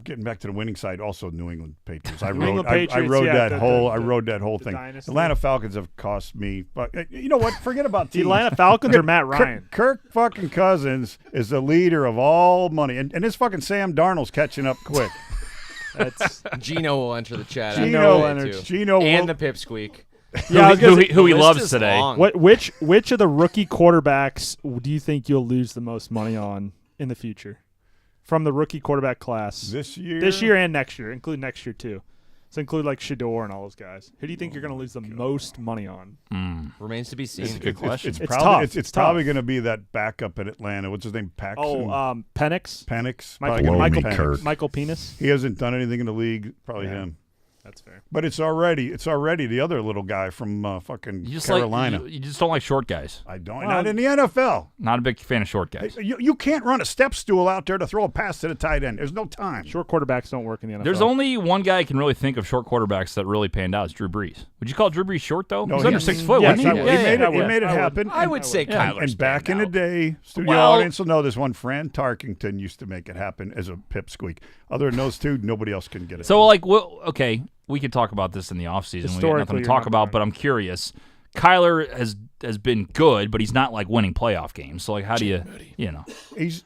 Getting back to the winning side, also New England Patriots. I New rode, England I Patriots, rode yeah, that the- whole. the- I rode that whole the thing. dynasty. Atlanta Falcons have cost me, but you know what? Forget about The teams. Atlanta Falcons or Matt Ryan? Kirk fucking Cousins is the leader of all money, and this fucking Sam Darnold's catching up quick. That's Gino will enter the chat. Gino, after that, too. Gino, and will- the pipsqueak. yeah. I was gonna say, who he The loves list is today. long. which of the rookie quarterbacks do you think you'll lose the most money on in the future from the rookie quarterback class this year. this year and next year, include next year too? So include like Shador and all those guys. Who do you think you're going to lose the most money on? Remains to be seen. That's a good question. It's It's probably tough. it's It's probably tough. going to be that backup at Atlanta. What's his name? Paxton. Penix, Penix. Michael, Probably gonna be Michael, Penix. Michael Penis. He hasn't done anything in the league. Probably Yeah. him. That's fair. But it's already the other little guy from fucking You just Carolina. you just don't like short guys. I don't. Well, Not in the NFL. Not a big fan of short guys. You can't run a step stool out there to throw a pass to the tight end. There's no time. Short quarterbacks don't work in the NFL. There's only one guy I can really think of short quarterbacks that really panned out. It's Drew Brees. Would you call Drew Brees short though? No, He's he- under 6 foot. Yes, wasn't I he? would. He made I it. He would. made it I would. happen. I would say Yeah. Kyler And back in the day, studio Well- audience will know this one. Fran Tarkington used to make it happen as a pipsqueak. Other than those two, nobody else can get it. So like, well, okay, we could talk about this in the offseason. We got nothing Historically, to you're talk not about, right. but I'm curious. Kyler has been good, but he's not like winning playoff games. So like, how do you know? he's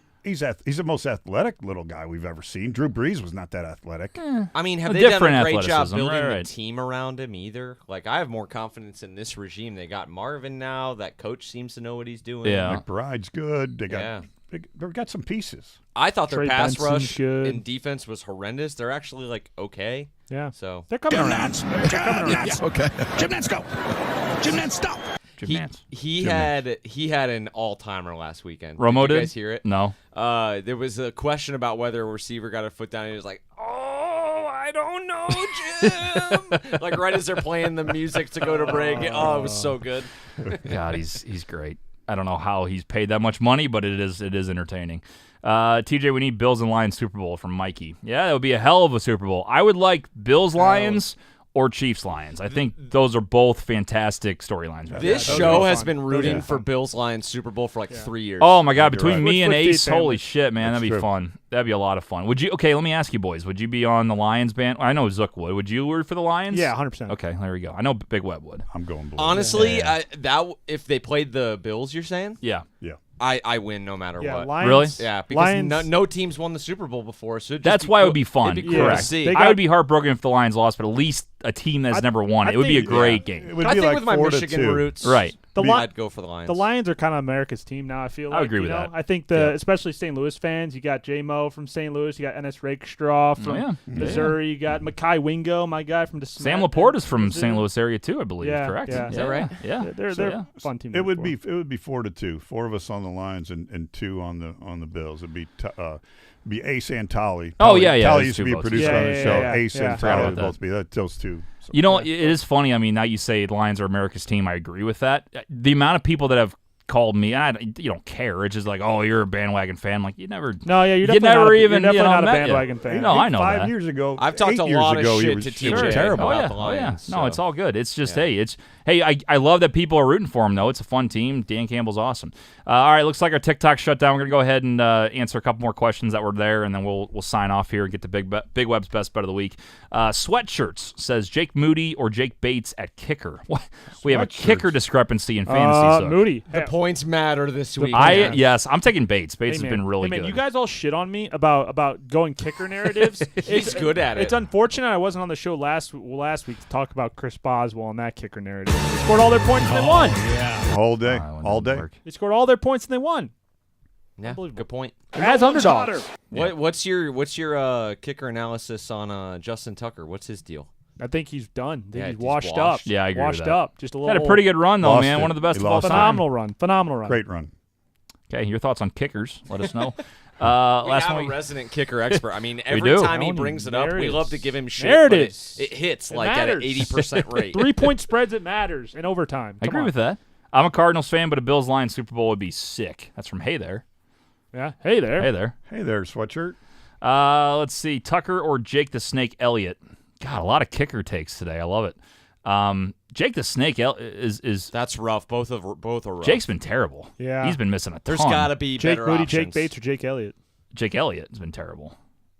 the most athletic little guy we've ever seen. Drew Brees was not that athletic. I mean, have A they done different a great job athleticism, building right. the team around him either? Like, I have more confidence in this regime. They got Marvin now. That coach seems to know what he's doing. Yeah. McBride's good. They got Yeah. they've got some pieces. I thought their Trey pass Benson's rush good. and defense was horrendous. They're actually like okay. Yeah. So They're coming around. They're coming around. Okay. Jim Nance, go. Jim Nance, stop. Jim he Nance. he had an all timer last weekend. Romo did you did? guys hear it? No. There was a question about whether a receiver got a foot down. And he was like, "Oh, I don't know, Jim." Like right as they're playing the music to go to break. Oh, it was so good. God, he's great. I don't know how he's paid that much money, but it is entertaining. TJ, we need Bills and Lions Super Bowl from Mikey. Yeah, that would be a hell of a Super Bowl. I would like Bills Lions or Chiefs Lions. I think those are both fantastic storylines. Right This those show are has fun. been Those rooting are for fun. Bills Lions Super Bowl for like 3 years. Oh my God! You're Between right. me and With Ace, family. holy shit, man, That's that'd be true. fun. That'd be a lot of fun. Would you? Okay, let me ask you, boys. Would you be on the Lions band? I know Zook would. Would you root for the Lions? Yeah, 100%. Okay, there we go. I know Big Web would. I'm going blue. Honestly, if they played the Bills, you're saying Yeah. yeah. I win no matter Yeah, what. Lions. Really? Yeah, because Lions. no team's won the Super Bowl before, so it'd just That's be why it cool. would be fun. It'd be cool Correct. to see. They I got- would be heartbroken if the Lions lost, but at least a team that's never won it. I It would be a think- great It game. would I be think like with my 4-2. Michigan roots, Right. The Li- I'd go for the Lions. The Lions are kind of America's team now. I feel like. I agree with you know? that. I think especially St. Louis fans. You got J-Mo from St. Louis. You got Ennis Rakestraw from yeah. Missouri. You got Makai Wingo, my guy from DeSmet. Sam Laporte is from St. Louis area too, I believe. Yeah, Correct? yeah. Is that right? Yeah. They're So, they're yeah. a fun team. It would be 4-2. 4 of us on the Lions and 2 on the Bills. It'd be Ace and Tolly. Oh, yeah, yeah, Tolly those used to two be a votes. producer Yeah, on the yeah, show. yeah, Ace yeah. and Forgot Tolly about would that. both be those two. So, You know, it is funny. I mean, now you say the Lions are America's team. I agree with that. The amount of people that have called me. You don't care. It's just like, oh, you're a bandwagon fan. I'm like, you never. No, yeah, you're you never even. you're definitely not a met bandwagon you. fan. No, I know 5 that. years ago, I've talked 8 a years lot of ago, he shit was to sure TJ terrible. Oh about yeah, the oh yeah. Lions. No, so. it's all good. It's just I love that people are rooting for him though. It's a fun team. Dan Campbell's awesome. All right, looks like our TikTok shut down. We're gonna go ahead and answer a couple more questions that were there, and then we'll sign off here and get to Big Web's best bet of the week. Sweatshirts says Jake Moody or Jake Bates at kicker. What? We have a kicker discrepancy in fantasy. Moody. The points matter this week. Yes, I'm taking Bates. Bates has been really good. good. You guys all shit on me about going kicker narratives. He's good at it. It's unfortunate I wasn't on the show last week to talk about Chris Boswell and that kicker narrative. They scored all their points and they won. Yeah. All day, all day. They scored all their points and they won. Yeah, good point. As underdogs. What's your kicker analysis on Justin Tucker? What's his deal? I think he's done. I think he's he's washed up. washed. Yeah, I agree with washed that. up. Just a little. Had a pretty good run though, Lost man. it. One of the best He of all lost it. time. Phenomenal run. Great run. Okay, your thoughts on kickers? Let us know. We Last have one a resident kicker expert. I mean, We every do. time he Tony, brings it up, there it we is. love to give him shit. There it but is. It hits It like at an matters. 80% rate. 3-point spreads, it matters in overtime. I agree with that. I'm a Cardinals fan, but a Bills Lions Super Bowl would be sick. That's from Hey There. Yeah. Hey there. Hey there. Hey there, Sweatshirt. Let's see. Tucker or Jake the Snake Elliott? God, a lot of kicker takes today. I love it. Jake the Snake is That's rough. Both are rough. Jake's been terrible. Yeah. He's been missing a ton. There's got to be Jake better Moody, options. Jake Bates, or Jake Elliott. Jake Elliott has been terrible.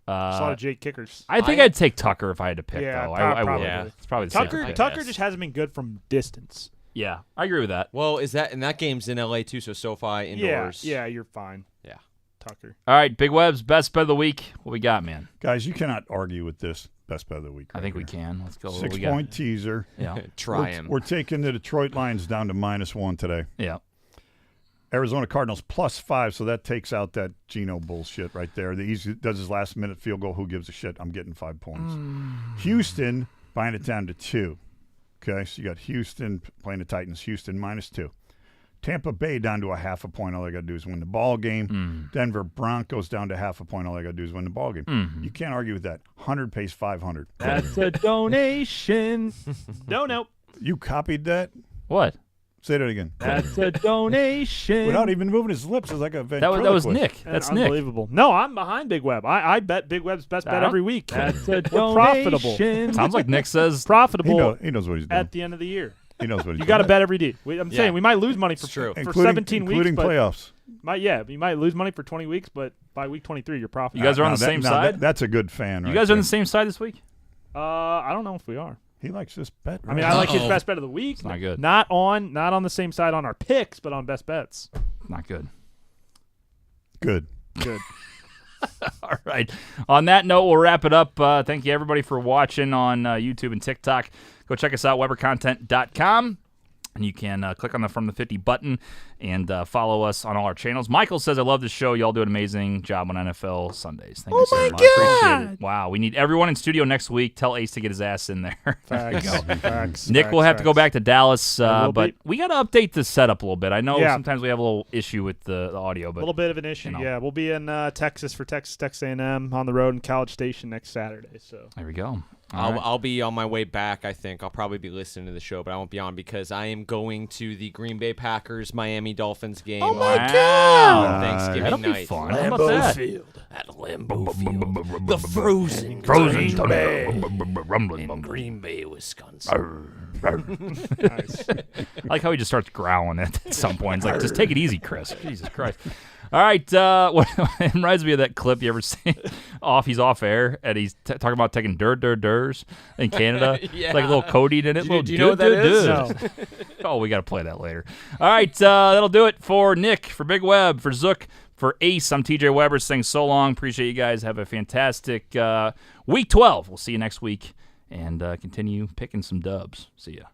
Just a lot of Jake kickers. I think I'd take Tucker if I had to pick, Yeah, though. I probably. would. Yeah. It's probably the same pick. Tucker just hasn't been good from distance. Yeah, I agree with that. Well, is that and that game's in LA too? So SoFi indoors. Yeah, you're fine. Yeah. Tucker. All right, Big Web's best bet of the week. What we got, man? Guys, you cannot argue with this best bet of the week. I think we here. can. Let's go. 6 point teaser. Yeah. Try him. We're taking the Detroit Lions down to -1 today. Yeah. Arizona Cardinals +5, so that takes out that Geno bullshit right there. The easy does his last minute field goal. Who gives a shit? I'm getting 5 points. Houston buying it down to 2. Okay, so you got Houston playing the Titans. Houston -2. Tampa Bay down to 0.5 point. All they got to do is win the ball game. Denver Broncos down to 0.5 point. All they got to do is win the ball game. You can't argue with that. 100 pays 500. That's a donation. No. You copied that? What? Say that again. That's a donation. Without even moving his lips, it's like a That was Nick. That's Nick. Unbelievable. No, I'm behind Big Web. I bet Big Web's best bet every week. That's a donation. Profitable. Sounds like Nick says Profitable He knows what he's doing. at the end of the year. He knows what he's doing. You got to bet every day. I'm saying we might lose money for true. 17 weeks. Including but playoffs. you might lose money for 20 weeks, but by week 23, you're profitable. You guys are on Now the same side? that's a good fan. You right guys are on there. the same side this week? I don't know if we are. He likes this bet. I mean, I like his best bet of the week. Not good. Not on the same side on our picks, but on best bets. Not good. Good. Good. All right. On that note, we'll wrap it up. Thank you, everybody, for watching on YouTube and TikTok. Go check us out, WeberContent.com. And you can click on the From the 50 button and follow us on all our channels. Michael says, I love the show. Y'all do an amazing job on NFL Sundays. Thank you so much. Appreciate it. Wow. We need everyone in studio next week. Tell Ace to get his ass in there. Facts. Nick will have to go back to Dallas, will but be. we got to update the setup a little bit. I know Yeah. sometimes we have a little issue with the audio, A but little bit of an issue. know. Yeah, we'll be in Texas for Texas A&M on the road in College Station next Saturday. So there we go. All right. I'll be on my way back, I think. I'll probably be listening to the show, but I won't be on because I am going to the Green Bay Packers Miami Dolphins game. Oh, my God. on Thanksgiving That'll night. be fun. How about that? At Lambeau Field. The frozen rumbling in Green Bay, Wisconsin. nice. I like how he just starts growling at some point. It's like, just take it easy, Chris. Jesus Christ. All right. It reminds me of that clip you ever seen? He's off air, and he's talking about taking durs in Canada. Yeah. Like a little codeine in it. Do you know what that is? No. Oh, we got to play that later. All right. That'll do it for Nick, for Big Web, for Zook, for Ace. I'm TJ Weber saying so long. Appreciate you guys. Have a fantastic week 12. We'll see you next week and continue picking some dubs. See ya.